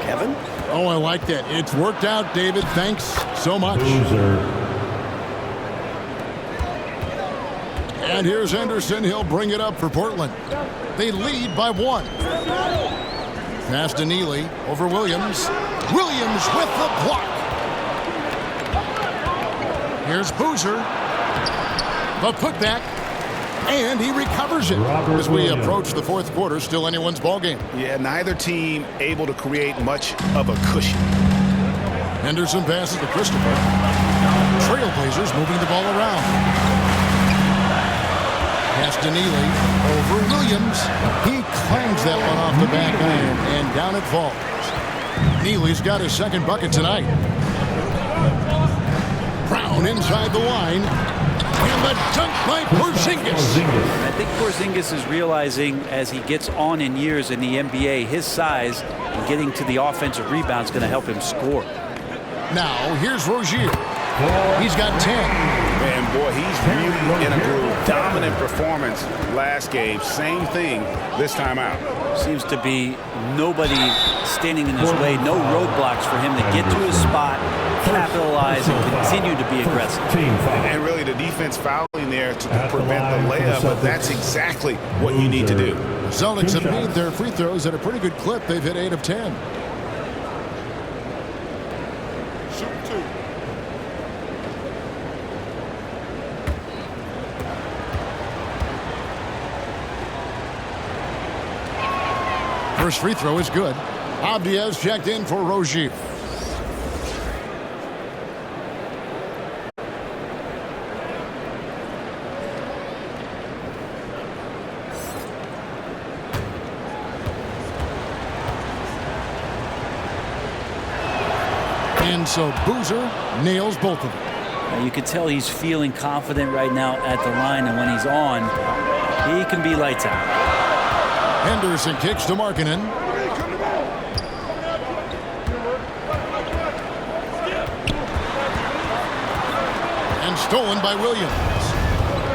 Kevin? Oh, I like that. It's worked out, David. Thanks so much. And here's Henderson. He'll bring it up for Portland. They lead by 1. Pass to Neely over Williams. Williams with the block. Here's Boozer. The putback. And he recovers it as we approach the fourth quarter. Still anyone's ball game. Yeah, neither team able to create much of a cushion. Henderson passes to Christopher. Trailblazers moving the ball around. Pass to Neely over Williams. He clangs that one off the back iron, and down it falls. Neely's got his second bucket tonight. Brown inside the line. And the dunk by Porzingis. I think Porzingis is realizing as he gets on in years in the NBA, his size and getting to the offensive rebound is going to help him score. Now, here's Rozier. He's got 10. Man, boy, he's really in a groove. Dominant performance last game. Same thing this time out. Seems to be nobody standing in his way. No roadblocks for him to get to his spot, capitalize, and continue to be aggressive. And really the defense fouling there to prevent the layup, but that's exactly what you need to do. Celtics have made their free throws at a pretty good clip. They've hit 8 of 10. First free throw is good. Abdias checked in for Rozier. And so Boozer nails both of them. You can tell he's feeling confident right now at the line, and when he's on, he can be lights out. Henderson kicks to Markkanen. And stolen by Williams.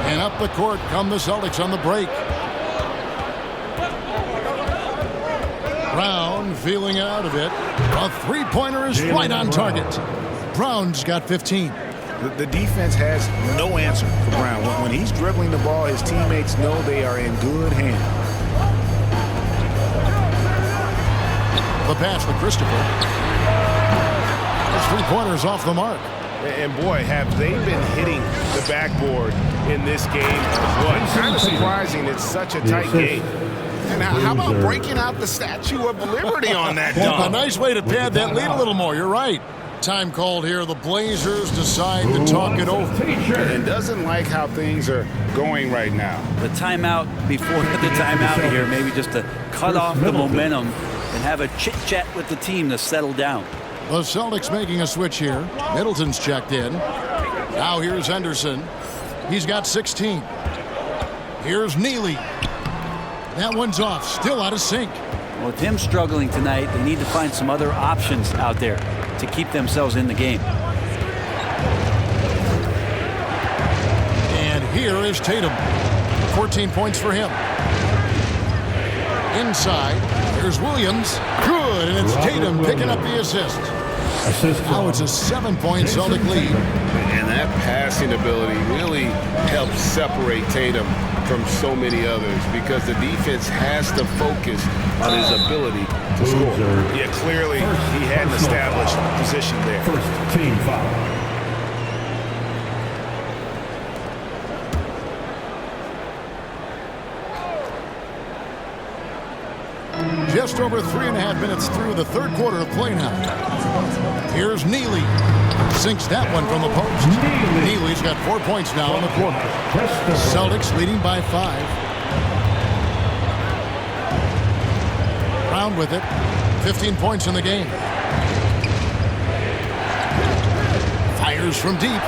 And up the court come the Celtics on the break. Brown feeling out of it. A three-pointer is right on target. Brown's got 15. The defense has no answer for Brown. When he's dribbling the ball, his teammates know they are in good hands. The pass to Christopher. His three-pointer's off the mark. And boy, have they been hitting the backboard in this game as well. It's kind of surprising it's such a tight game. And how about breaking out the Statue of Liberty on that dunk? A nice way to pad that lead a little more. You're right. Time called here. The Blazers decide to talk it over. And doesn't like how things are going right now. The timeout before the timeout here, maybe just to cut off the momentum and have a chit-chat with the team to settle down. The Celtics making a switch here. Middleton's checked in. Now here's Henderson. He's got 16. Here's Neely. That one's off. Still out of sync. Well, with him struggling tonight, they need to find some other options out there to keep themselves in the game. And here is Tatum. 14 points for him. Inside, here's Williams. Good, and it's Tatum picking up the assist. Now it's a 7-point Celtic lead. And that passing ability really helps separate Tatum from so many others because the defense has to focus on his ability to score. Yeah, clearly he had an established position there. First team foul. Just over 3.5 minutes through the third quarter of play now. Here's Neely. Sinks that one from the post. Neely's got 4 points now in the quarter. Celtics leading by 5. Brown with it. 15 points in the game. Fires from deep.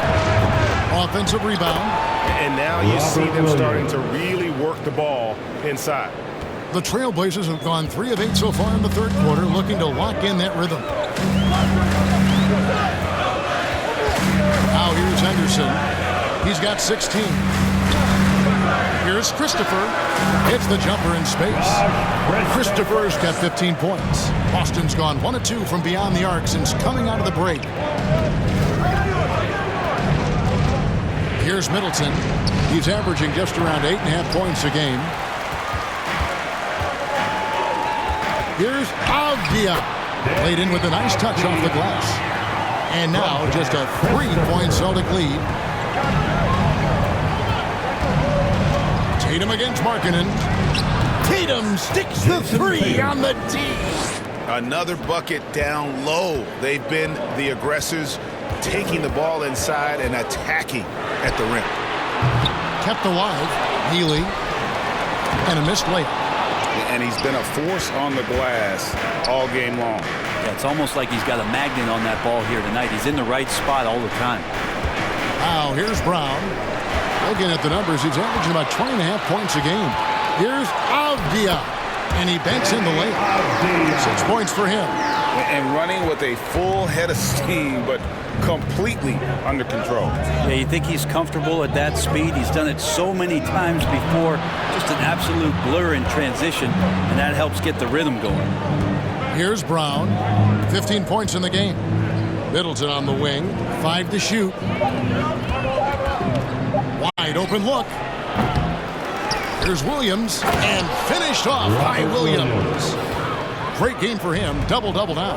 Offensive rebound. And now you see them starting to really work the ball inside. The Trailblazers have gone 3 of 8 so far in the third quarter, looking to lock in that rhythm. Now here's Henderson. He's got 16. Here's Christopher. Hits the jumper in space. Christopher's got 15 points. Boston's gone 1 of 2 from beyond the arc since coming out of the break. Here's Middleton. He's averaging just around 8.5 points a game. Here's Avdia. Played in with a nice touch off the glass. And now just a 3-point Celtic lead. Tatum against Markkanen. Tatum sticks the 3 on the D. Another bucket down low. They've been the aggressors, taking the ball inside and attacking at the rim. Kept alive. Healy. And a missed layup. And he's been a force on the glass all game long. Yeah, it's almost like he's got a magnet on that ball here tonight. He's in the right spot all the time. Now here's Brown. Looking at the numbers, he's averaging about 20.5 points a game. Here's Avdia. And he banks in the layup. 6 points for him. And running with a full head of steam, but completely under control. Yeah, you think he's comfortable at that speed? He's done it so many times before. Just an absolute blur in transition, and that helps get the rhythm going. Here's Brown. 15 points in the game. Middleton on the wing. 5 to shoot. Wide open look. Here's Williams. And finished off by Williams. Great game for him. Double-double now.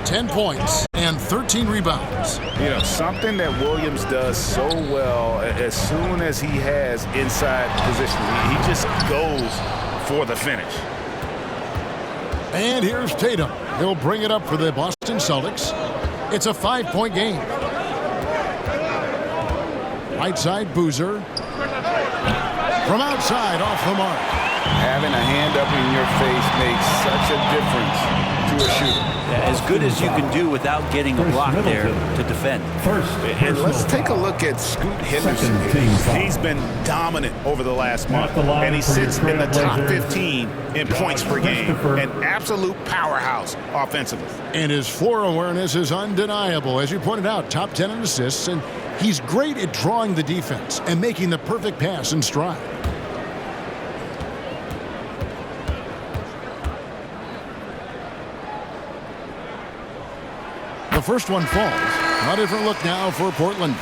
10 points and 13 rebounds. You know, something that Williams does so well, as soon as he has inside position, he just goes for the finish. And here's Tatum. He'll bring it up for the Boston Celtics. It's a 5-point game. Right side, Boozer. From outside, off the mark. Having a hand up in your face makes such a difference to a shooter. Yeah, as good as you can do without getting a block there to defend. And let's take a look at Scoot Henderson. He's been dominant over the last month, and he sits in the top 15 in points per game. An absolute powerhouse offensively. And his floor awareness is undeniable. As you pointed out, top 10 in assists, and he's great at drawing the defense and making the perfect pass in stride. The first one falls. A different look now for Portland.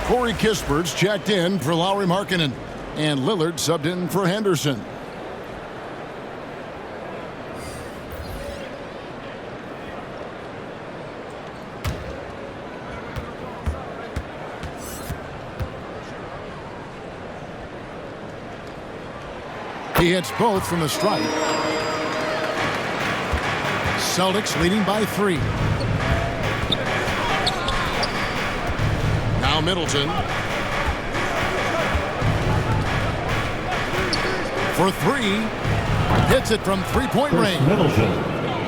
Corey Kispert's checked in for Lauri Markkanen, and Lillard subbed in for Henderson. He hits both from the stripe. Celtics leading by 3. Now Middleton. For 3. Hits it from three-point range.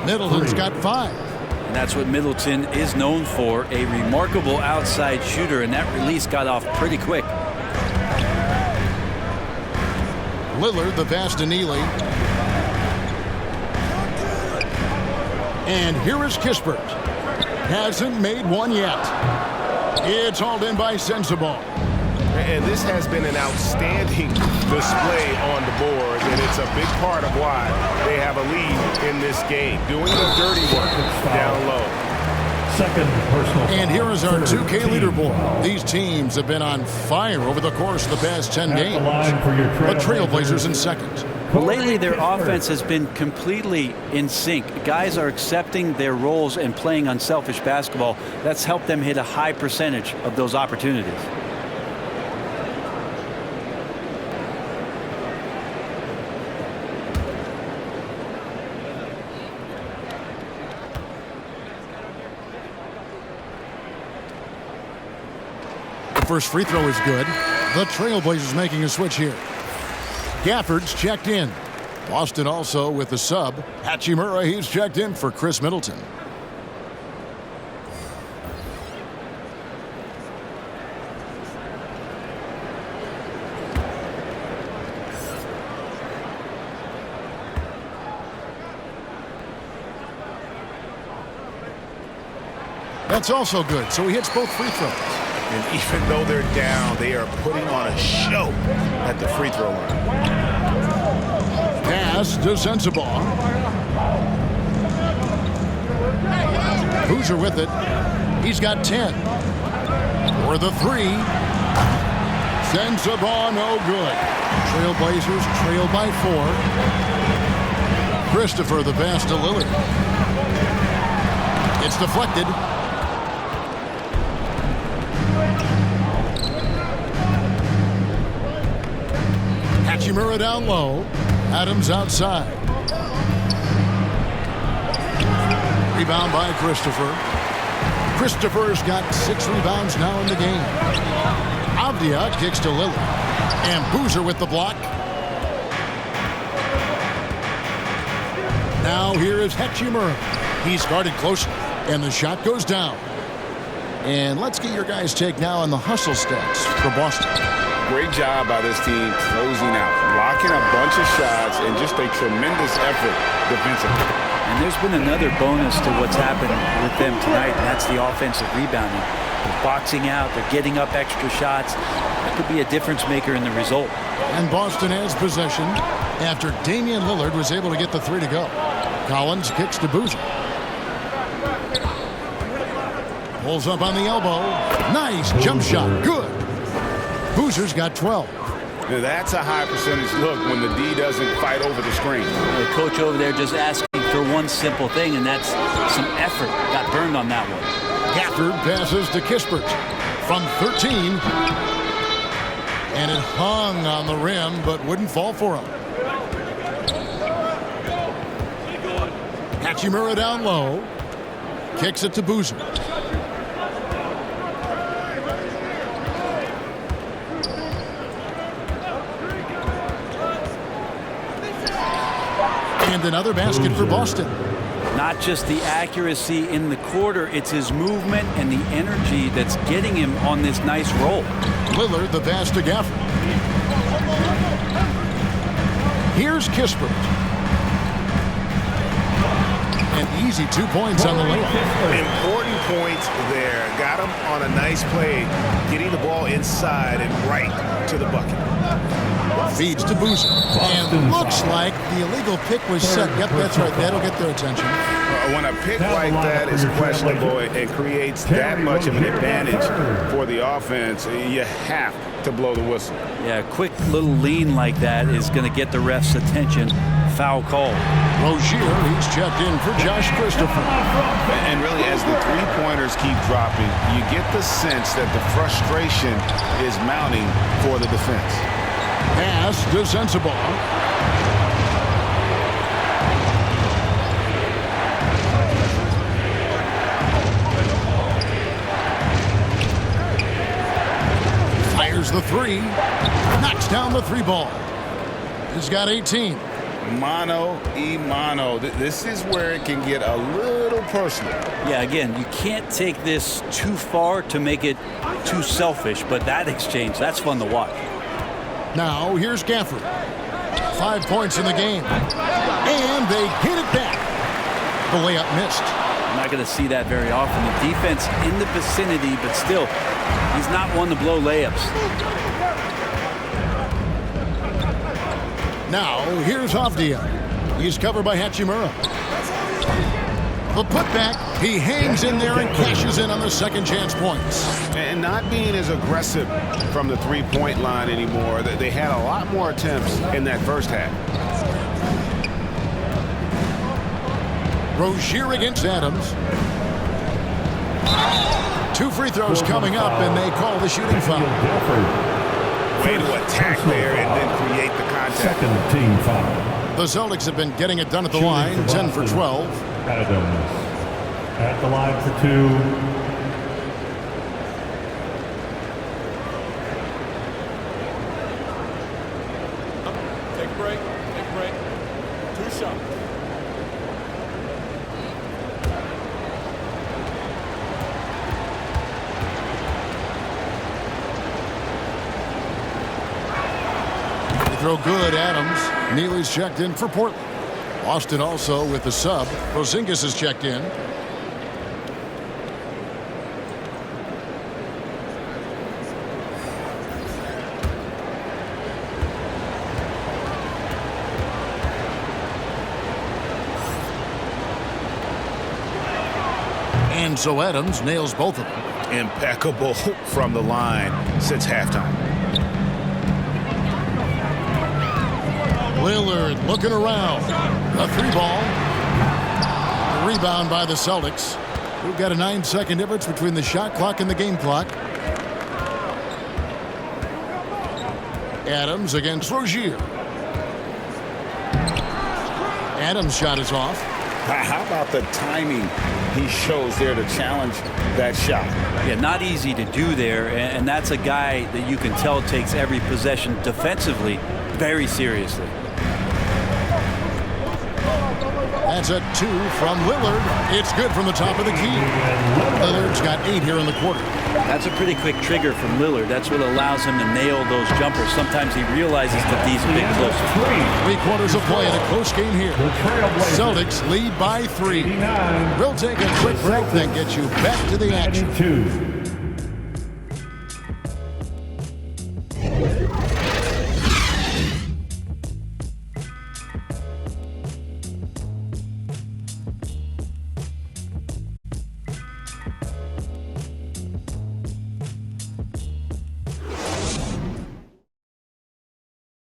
Middleton's got 5. And that's what Middleton is known for, a remarkable outside shooter, and that release got off pretty quick. Lillard, the pass to Neely. And here is Kispert. Hasn't made one yet. It's hauled in by Sensabaugh. And this has been an outstanding display on the boards, and it's a big part of why they have a lead in this game, doing the dirty work down low. Second personal. And here is our 2K leaderboard. These teams have been on fire over the course of the past 10 games. The Trailblazers in second. Well, lately their offense has been completely in sync. Guys are accepting their roles and playing unselfish basketball. That's helped them hit a high percentage of those opportunities. First free throw is good. The Trailblazers making a switch here. Gafford's checked in. Boston also with the sub. Hachimura, he's checked in for Chris Middleton. That's also good, so he hits both free throws. And even though they're down, they are putting on a show at the free throw line. Pass to Sensabaugh. Boozer with it. He's got 10. For the 3. Sensabaugh, no good. Trailblazers trail by 4. Christopher, the pass to Lillard. It's deflected. Hachimura down low. Adams outside. Rebound by Christopher. Christopher's got 6 rebounds now in the game. Avdia kicks to Lillard. And Boozer with the block. Now here is Hachimura. He's guarded closely. And the shot goes down. And let's get your guys' take now on the hustle stats for Boston. Great job by this team closing out, blocking a bunch of shots, and just a tremendous effort defensively. And there's been another bonus to what's happened with them tonight, and that's the offensive rebounding. They're boxing out, they're getting up extra shots. That could be a difference maker in the result. And Boston has possession after Damian Lillard was able to get the 3 to go. Collins kicks to Boozer. Pulls up on the elbow. Nice jump shot. Good. Boozer's got 12. Now that's a high percentage look when the D doesn't fight over the screen. The coach over there just asking for one simple thing, and that's some effort. Got burned on that one. Gafford passes to Kispert from 13. And it hung on the rim, but wouldn't fall for him. Hachimura down low. Kicks it to Boozer. And another basket for Boston. Not just the accuracy in the quarter, it's his movement and the energy that's getting him on this nice roll. Lillard the pass to Gafford. Here's Kispert. An easy 2 points on the layup. Important points there. Got him on a nice play, getting the ball inside and right to the bucket. Feeds to Boozer. And looks like the illegal pick was set. Yep, that's right. That'll get their attention. When a pick like that is questionable and creates that much of an advantage for the offense, you have to blow the whistle. Yeah, a quick little lean like that is going to get the ref's attention. Foul call. Rozier, he's checked in for Josh Christopher. And really, as the three-pointers keep dropping, you get the sense that the frustration is mounting for the defense. Pass to Sensabaugh. Fires the three. Knocks down the three ball. He's got 18. Mano. This is where it can get a little personal. Yeah, again, you can't take this too far to make it too selfish, but that exchange, that's fun to watch. Now, here's Gafford. 5 points in the game. And they hit it back. The layup missed. I'm not going to see that very often. The defense in the vicinity, but still, he's not one to blow layups. Now, here's Avdia. He's covered by Hachimura. The putback, he hangs in there and cashes in on the second chance points. And not being as aggressive from the three-point line anymore. They had a lot more attempts in that first half. Rozier against Adams. 2 free throws coming up, and they call the shooting foul. Way to attack there and then create the contact. Second team foul. The Celtics have been getting it done at the line, 10 for 12. Adams at the line for 2. Take a break. 2 shots. Throw good, Adams. Neely's checked in for Portland. Boston also with the sub. Porzingis is checked in. And so Adams nails both of them. Impeccable from the line since halftime. Lillard looking around. A 3 ball. A rebound by the Celtics. We've got a 9-second difference between the shot clock and the game clock. Adams against Rozier. Adams' shot is off. How about the timing he shows there to challenge that shot? Yeah, not easy to do there, and that's a guy that you can tell takes every possession defensively very seriously. That's a 2 from Lillard. It's good from the top of the key. Lillard's got 8 here in the quarter. That's a pretty quick trigger from Lillard. That's what allows him to nail those jumpers. Sometimes he realizes that these are big close. 3 quarters of play in a close game here. Celtics lead by 3. We'll take a quick break, then get you back to the action.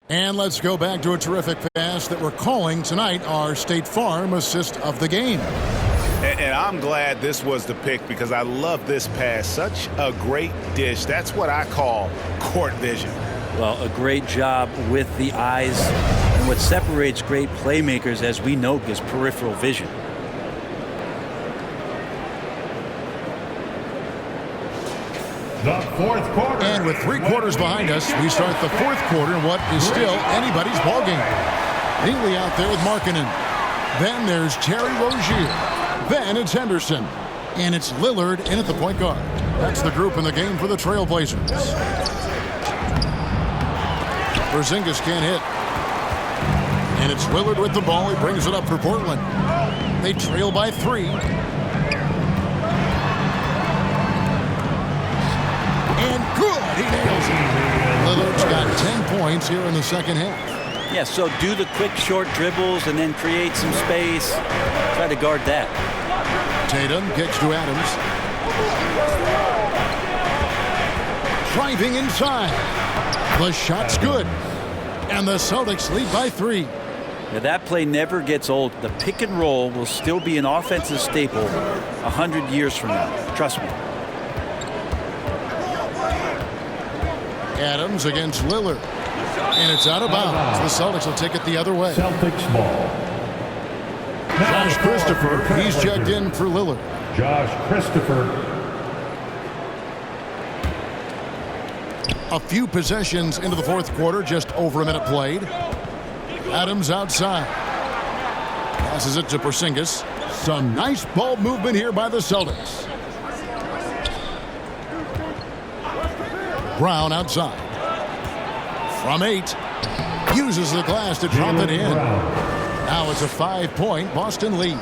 And let's go back to a terrific pass that we're calling tonight our State Farm assist of the game. And I'm glad this was the pick because I love this pass. Such a great dish. That's what I call court vision. Well, a great job with the eyes. And what separates great playmakers, as we know, is peripheral vision. The fourth quarter. And with 3 quarters behind us, we start the 4th quarter in what is still anybody's ballgame. Neely out there with Markkanen. Then there's Terry Rozier. Then it's Henderson. And it's Lillard in at the point guard. That's the group in the game for the Trailblazers. Porzingis can't hit. And it's Lillard with the ball. He brings it up for Portland. They trail by 3. And good. He nails it. Lillard's got 10 points here in the second half. Yeah, so do the quick short dribbles and then create some space. Try to guard that. Tatum kicks to Adams. Driving inside. The shot's good. And the Celtics lead by 3. Yeah, that play never gets old. The pick and roll will still be an offensive staple 100 years from now. Trust me. Adams against Lillard. And it's out of bounds. The Celtics will take it the other way. Celtics ball. Josh Christopher, he's checked in for Lillard. Josh Christopher. A few possessions into the 4th quarter, just over a minute played. Adams outside. Passes it to Porzingis. Some nice ball movement here by the Celtics. Brown outside. From 8. Uses the glass to drop it in. Now it's a 5-point Boston lead.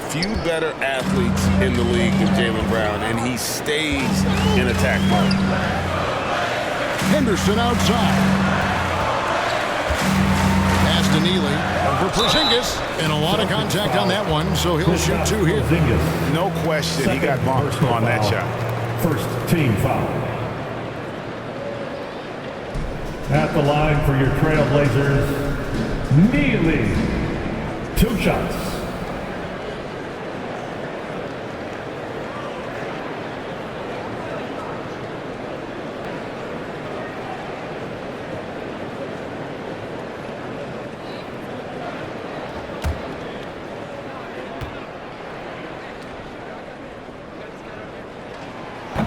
Few better athletes in the league than Jaylen Brown, and he stays in attack mode. Henderson outside. Pass to Neely. For Porzingis. And a lot of contact on that one, so he'll shoot 2 here. No question, he got bumped on that shot. First team foul. At the line for your Trailblazers, Neely. 2 shots.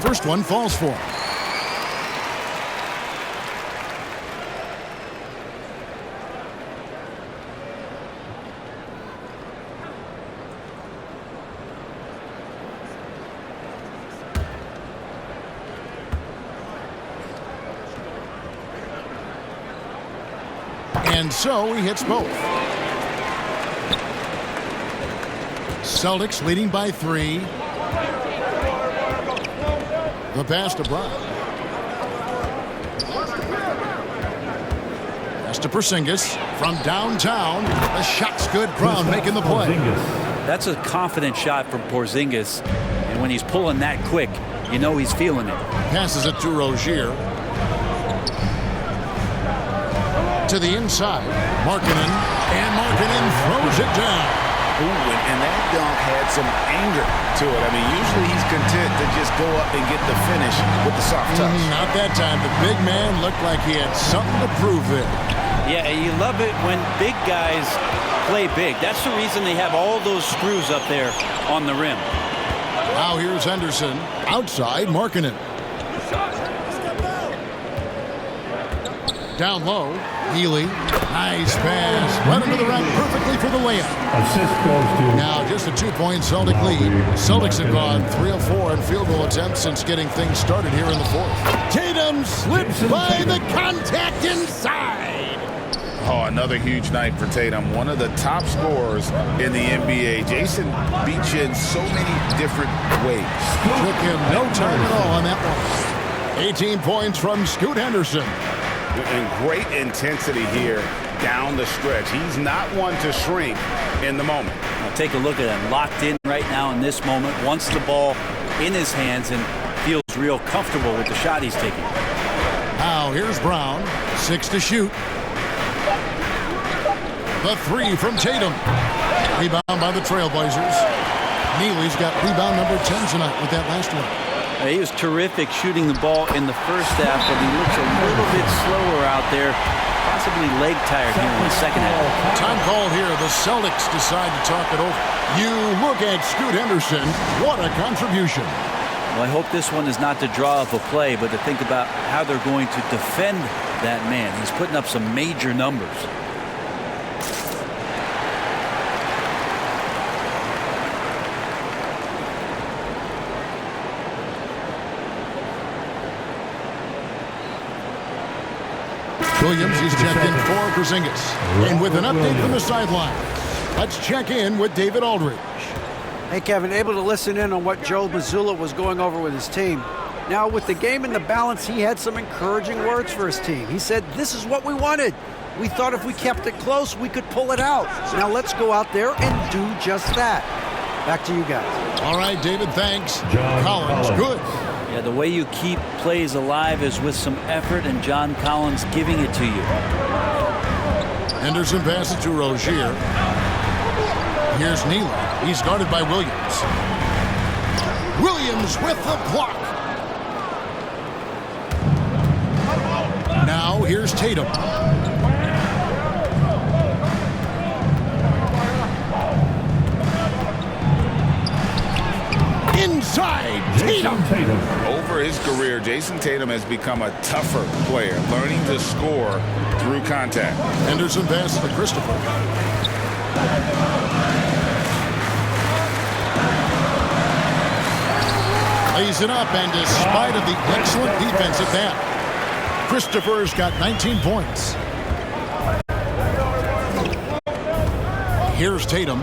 First one falls for him. And so he hits both. Celtics leading by 3. The pass to Brown. Pass to Porzingis from downtown. The shot's good. Brown making the play. That's a confident shot from Porzingis. And when he's pulling that quick, you know he's feeling it. Passes it to Rozier. To the inside. Markkanen. And Markkanen throws it down. Ooh, and that dunk had some anger to it. I mean, usually he's content to just go up and get the finish with the soft touch. Not that time. The big man looked like he had something to prove there. Yeah, you love it when big guys play big. That's the reason they have all those screws up there on the rim. Now here's Henderson. Outside, Markkanen. Down low, Healy. Nice pass. Right into the rack perfectly for the layup. Assist goes to. Now just a 2-point Celtic lead. Celtics have gone 3 of 4 in field goal attempts since getting things started here in the 4th. Tatum slips by the contact inside. Oh, another huge night for Tatum. One of the top scorers in the NBA. Jayson beat you in so many different ways. Took him no time at all on that one. 18 points from Scoot Henderson. And great intensity here down the stretch. He's not one to shrink in the moment. Now take a look at him. Locked in right now in this moment. Wants the ball in his hands and feels real comfortable with the shot he's taking. Now here's Brown. 6 to shoot. The 3 from Tatum. Rebound by the Trailblazers. Neely's got rebound number 10 tonight with that last one. He was terrific shooting the ball in the first half, but he looks a little bit slower out there, possibly leg tired here in the second half. Time called here. The Celtics decide to talk it over. You look at Scoot Henderson. What a contribution. Well, I hope this one is not the draw of a play, but to think about how they're going to defend that man. He's putting up some major numbers. Williams is checked in for Porzingis. And with an update from the sideline, let's check in with David Aldridge. Hey, Kevin, able to listen in on what Joe Mazzulla was going over with his team. Now, with the game in the balance, he had some encouraging words for his team. He said, this is what we wanted. We thought if we kept it close, we could pull it out. Now let's go out there and do just that. Back to you guys. All right, David, thanks. John Collins, good. Yeah, the way you keep plays alive is with some effort, and John Collins giving it to you. Henderson passes to Rozier. Here's Neely. He's guarded by Williams. Williams with the block. Now here's Tatum. Inside, Tatum. Over his career, Jayson Tatum has become a tougher player, learning to score through contact. Henderson passes to Christopher. Lays it up, and despite of the excellent defense at that, Christopher's got 19 points. Here's Tatum.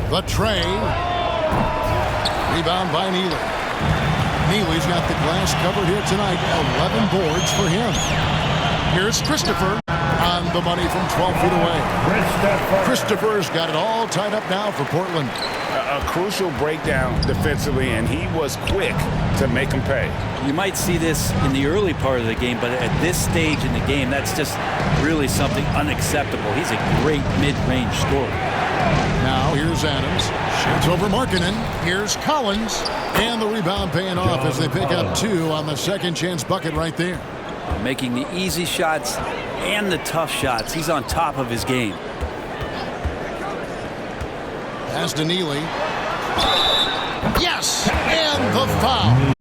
The tray. Rebound by Neely. Neely's got the glass covered here tonight. 11 boards for him. Here's Christopher on the money from 12 feet away. Christopher's got it all tied up now for Portland. A crucial breakdown defensively, and he was quick to make him pay. You might see this in the early part of the game, but at this stage in the game, that's just really something unacceptable. He's a great mid-range scorer. Now here's Adams. Shoots over Markkanen. Here's Collins. And the rebound paying off as they pick up 2 on the second chance bucket right there. Making the easy shots and the tough shots. He's on top of his game. Pass to Neely. Yes! And the foul.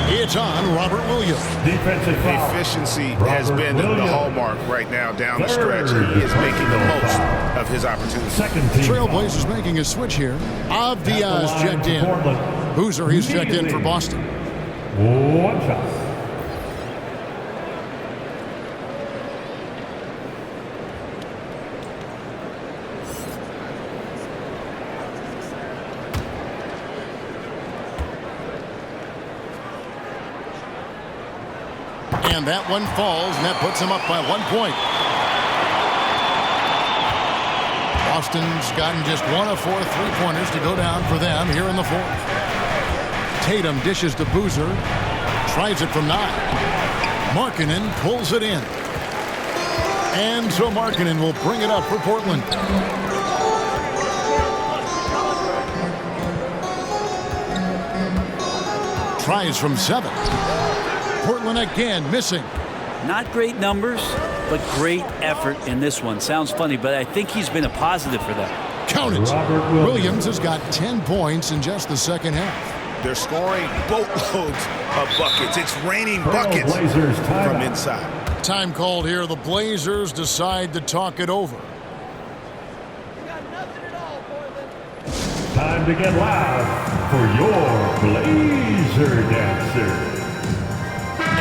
It's on Robert Williams. Defensive foul. Efficiency has been the hallmark right now down the stretch. He is making the most of his opportunities. Trailblazers making a switch here. Avdia's checked in. Boozer, he's checked in for Boston. One shot. And that one falls, and that puts him up by 1 point. Boston's gotten just 1 of 4 3-pointers to go down for them here in the fourth. Tatum dishes to Boozer. Tries it from 9. Markkanen pulls it in. And so Markkanen will bring it up for Portland. Tries from 7. Portland again missing. Not great numbers, but great effort in this one. Sounds funny, but I think he's been a positive for them. Count it. Williams has got 10 points in just the second half. They're scoring boatloads of buckets. It's raining buckets from inside. Time called here. The Blazers decide to talk it over. Time to get loud for your Blazer Dancer.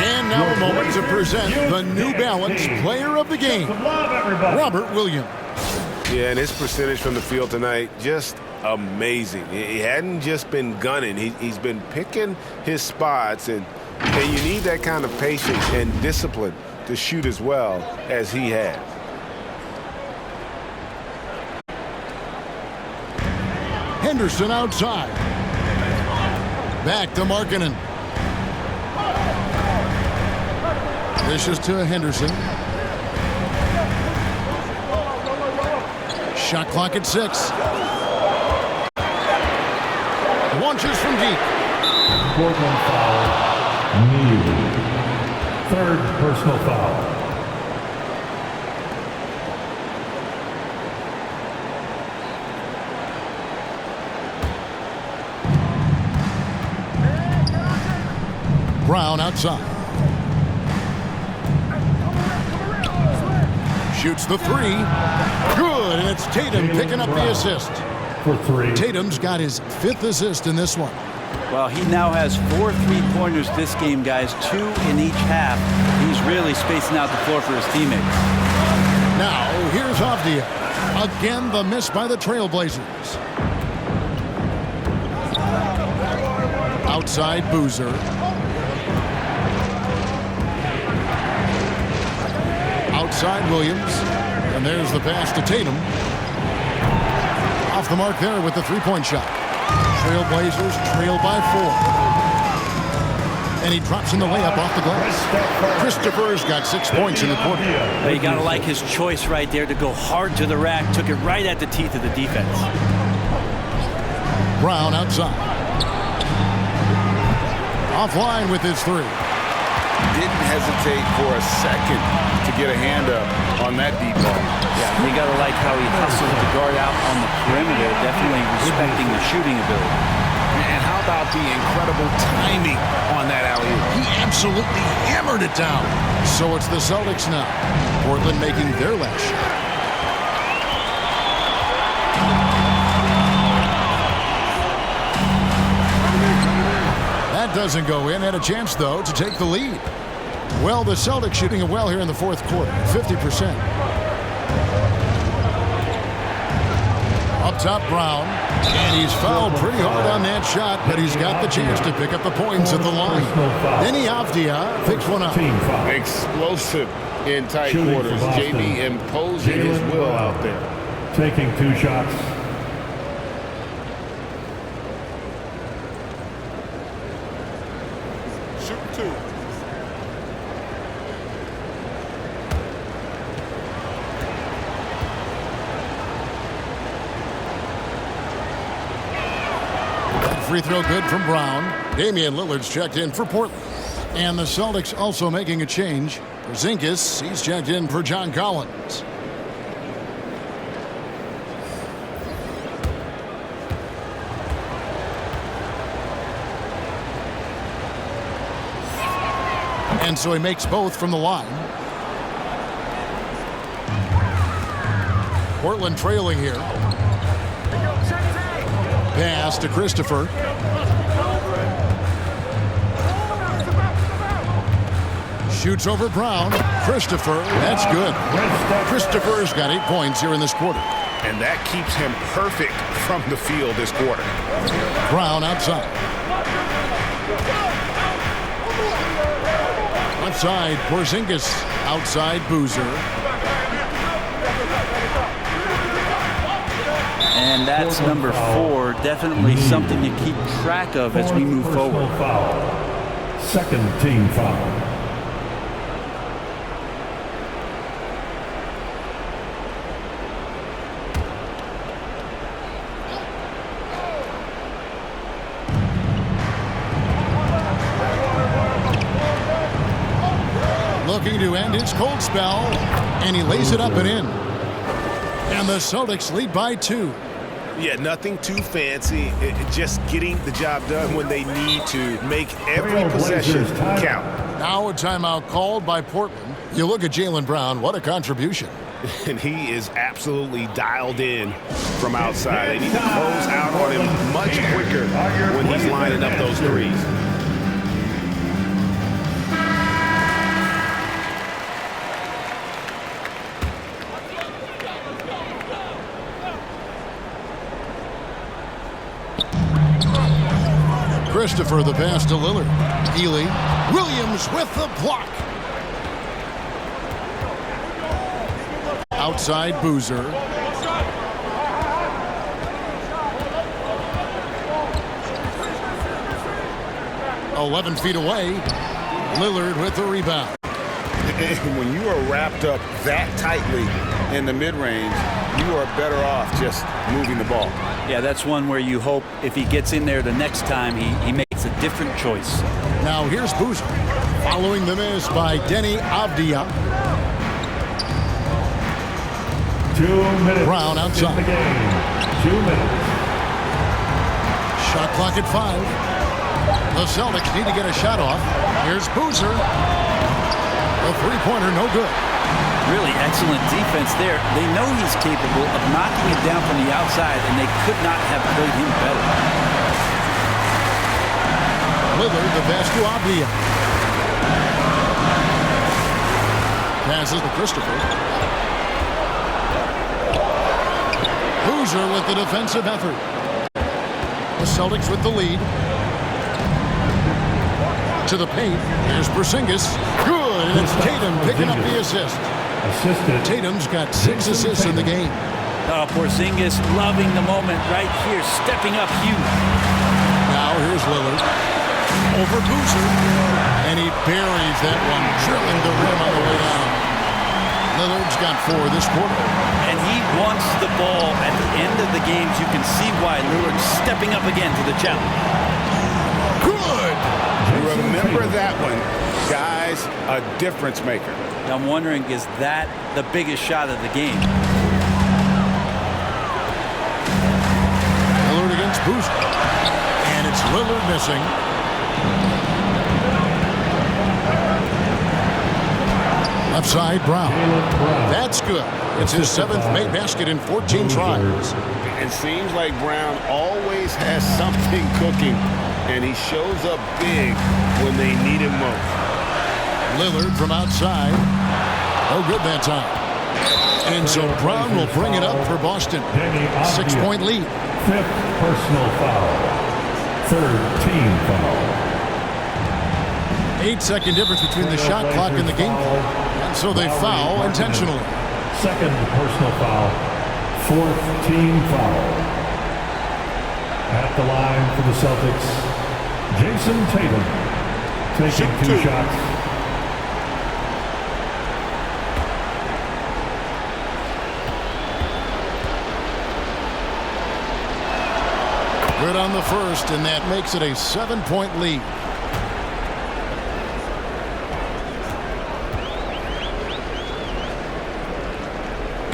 And now a moment to present the New Balance Player of the Game, Robert Williams. Yeah, and his percentage from the field tonight, just amazing. He hadn't just been gunning. He's been picking his spots, and you need that kind of patience and discipline to shoot as well as he has. Henderson outside. Back to Markkanen. Dishes to Henderson. Shot clock at 6. Launches from deep. Portland foul. Neely. Third personal foul. Brown outside. Shoots the three. Good, and it's Tatum picking up the assist. For 3. Tatum's got his 5th assist in this one. Well, he now has 4 3-pointers this game, guys, 2 in each half. He's really spacing out the floor for his teammates. Now, here's Avdia. Again, the miss by the Trailblazers. Outside Boozer. Outside Williams. And there's the pass to Tatum. Off the mark there with the 3-point shot. Trailblazers trail by 4. And he drops in the layup off the glass. Christopher's got 6 points in the quarter. You got to like his choice right there to go hard to the rack. Took it right at the teeth of the defense. Brown outside. Offline with his 3. Didn't hesitate for a second to get a hand up on that deep ball. Yeah, you got to like how he hustles to guard out on the perimeter, definitely respecting the shooting ability. And how about the incredible timing on that alley-oop? He absolutely hammered it down. So it's the Celtics now. Portland making their last shot. That doesn't go in. Had a chance, though, to take the lead. Well, the Celtics shooting it well here in the 4th quarter, 50%. Up top, Brown. And he's fouled pretty hard on that shot, but he's got the chance to pick up the points at the line. Denny Avdia picks one up. Explosive in tight quarters. JB imposing his will out there. Taking 2 shots. Shoot 2. Free throw good from Brown. Damian Lillard's checked in for Portland. And the Celtics also making a change. Porzingis, he's checked in for John Collins. And so he makes both from the line. Portland trailing here. Pass to Christopher. Shoots over Brown. Christopher, that's good. Christopher's got 8 points here in this quarter. And that keeps him perfect from the field this quarter. Brown outside. Outside, Porzingis. Outside, Boozer. And that's number 4. Definitely something to keep track of as we move forward. Second team foul. Looking to end his cold spell, and he lays it up and in. And the Celtics lead by 2. Yeah, nothing too fancy. Just getting the job done when they need to. Make every possession count. Now a timeout called by Portland. You look at Jaylen Brown, what a contribution. And he is absolutely dialed in from outside. They need to close out on him much quicker when he's lining up those threes. Christopher, the pass to Lillard. Ely. Williams with the block. Outside Boozer. "11 feet away. Lillard with the rebound. When you are wrapped up that tightly in the mid-range, you are better off just moving the ball. Yeah, that's one where you hope if he gets in there the next time, he makes a different choice. Now here's Boozer. Following the miss by Denny Avdia. 2 minutes. Brown outside. In the game. 2 minutes. Shot clock at 5. The Celtics need to get a shot off. Here's Boozer. The three-pointer, no good. Really excellent defense there. They know he's capable of knocking it down from the outside, and they could not have played him better. Lillard, the pass to Avdia. Passes to Christopher. Boozer with the defensive effort. The Celtics with the lead. To the paint. Here's Porzingis. Good. And it's Tatum picking up the assist. Tatum's got 6 assists in the game. Oh, Porzingis loving the moment right here, stepping up huge. Now here's Lillard. Over Boozer. And he buries that one, drilling the rim on the way down. Lillard's got 4 this quarter. And he wants the ball at the end of the games. You can see why Lillard's stepping up again to the challenge. Good! Remember that one. Guys, a difference maker. I'm wondering, is that the biggest shot of the game? Lillard against Boozer. And it's Lillard missing. Left side, Brown. That's good. It's his 7th made basket in 14 tries. It seems like Brown always has something cooking, and he shows up big when they need him most. Lillard from outside. Oh, good that time. And so Brown will bring it up for Boston. 6-point lead. 5th personal foul. 3rd team foul. 8-second difference between the shot clock and the game clock. And so they foul intentionally. 2nd personal foul. 4th team foul. At the line for the Celtics, Jayson Tatum taking 2 shots. Good on the first, and that makes it a 7-point lead.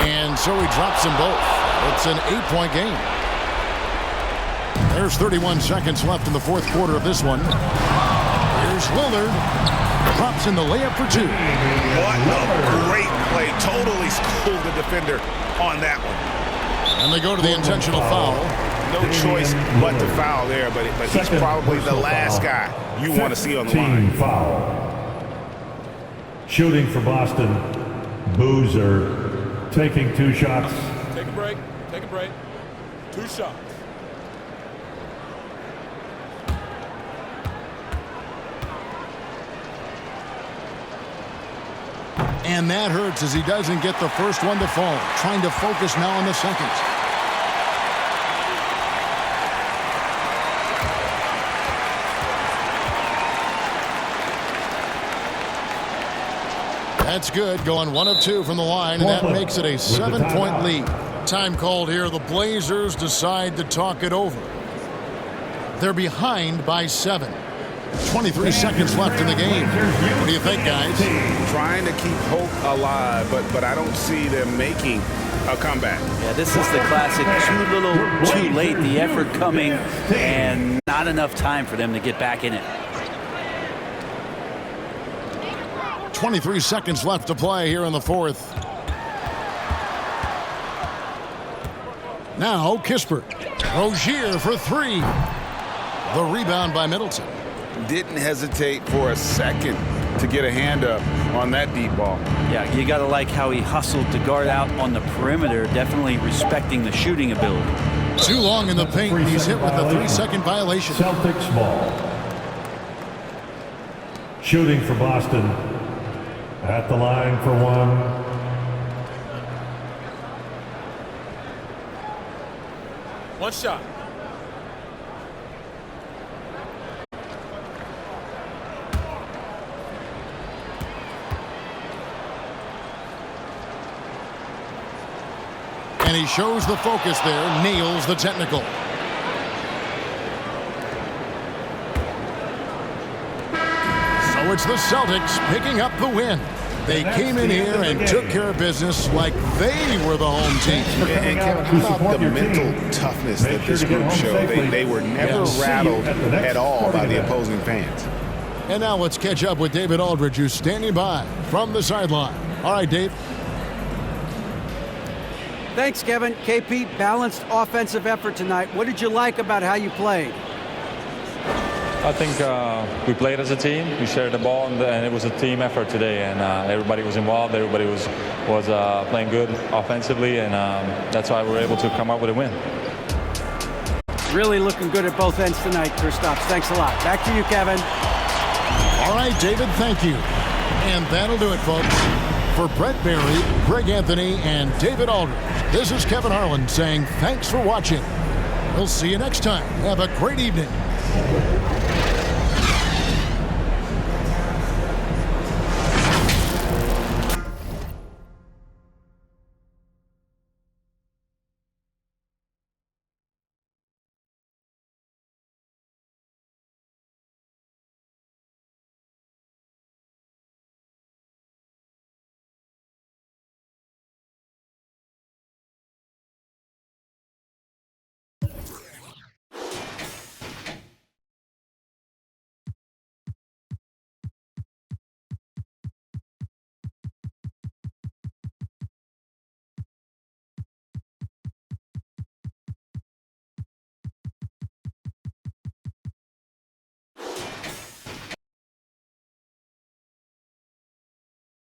And so he drops them both. It's an 8-point game. There's 31 seconds left in the 4th quarter of this one. Here's Lillard. Drops in the layup for 2. What a great play. Totally schooled the defender on that one. And they go to the intentional foul. No choice but to foul there, but he's probably the last guy you want to see on the line. Foul. Shooting for Boston, Boozer taking 2 shots. Take a break. Take a break. 2 shots. And that hurts as he doesn't get the first one to fall. Trying to focus now on the second. That's good, going 1 of 2 from the line, and that makes it a 7-point lead. Time called here. The Blazers decide to talk it over. They're behind by 7. 23 seconds left in the game. What do you think, guys? Trying to keep hope alive, but I don't see them making a comeback. Yeah, this is the classic too little, too late. The effort coming and not enough time for them to get back in it. 23 seconds left to play here in the 4th. Now Kispert. Rozier for 3. The rebound by Middleton. Didn't hesitate for a second to get a hand up on that deep ball. Yeah, you got to like how he hustled to guard out on the perimeter, definitely respecting the shooting ability. Too long in the paint. He's hit with a 3-second violation. Celtics ball. Shooting for Boston. At the line for 1. One shot. And he shows the focus there, nails the technical. So it's the Celtics picking up the win. They came in here and took care of business like they were the home team. And Kevin, how about the mental toughness that this group showed? They were never rattled at all by the opposing fans. And now let's catch up with David Aldridge, who's standing by from the sideline. All right, Dave. Thanks, Kevin. KP, balanced offensive effort tonight. What did you like about how you played? I think we played as a team. We shared the ball, and it was a team effort today. And everybody was involved. Everybody was playing good offensively, and that's why we were able to come up with a win. Really looking good at both ends tonight, Kristaps. Thanks a lot. Back to you, Kevin. All right, David, thank you. And that'll do it, folks. For Brent Barry, Greg Anthony, and David Aldridge, this is Kevin Harlan saying thanks for watching. We'll see you next time. Have a great evening.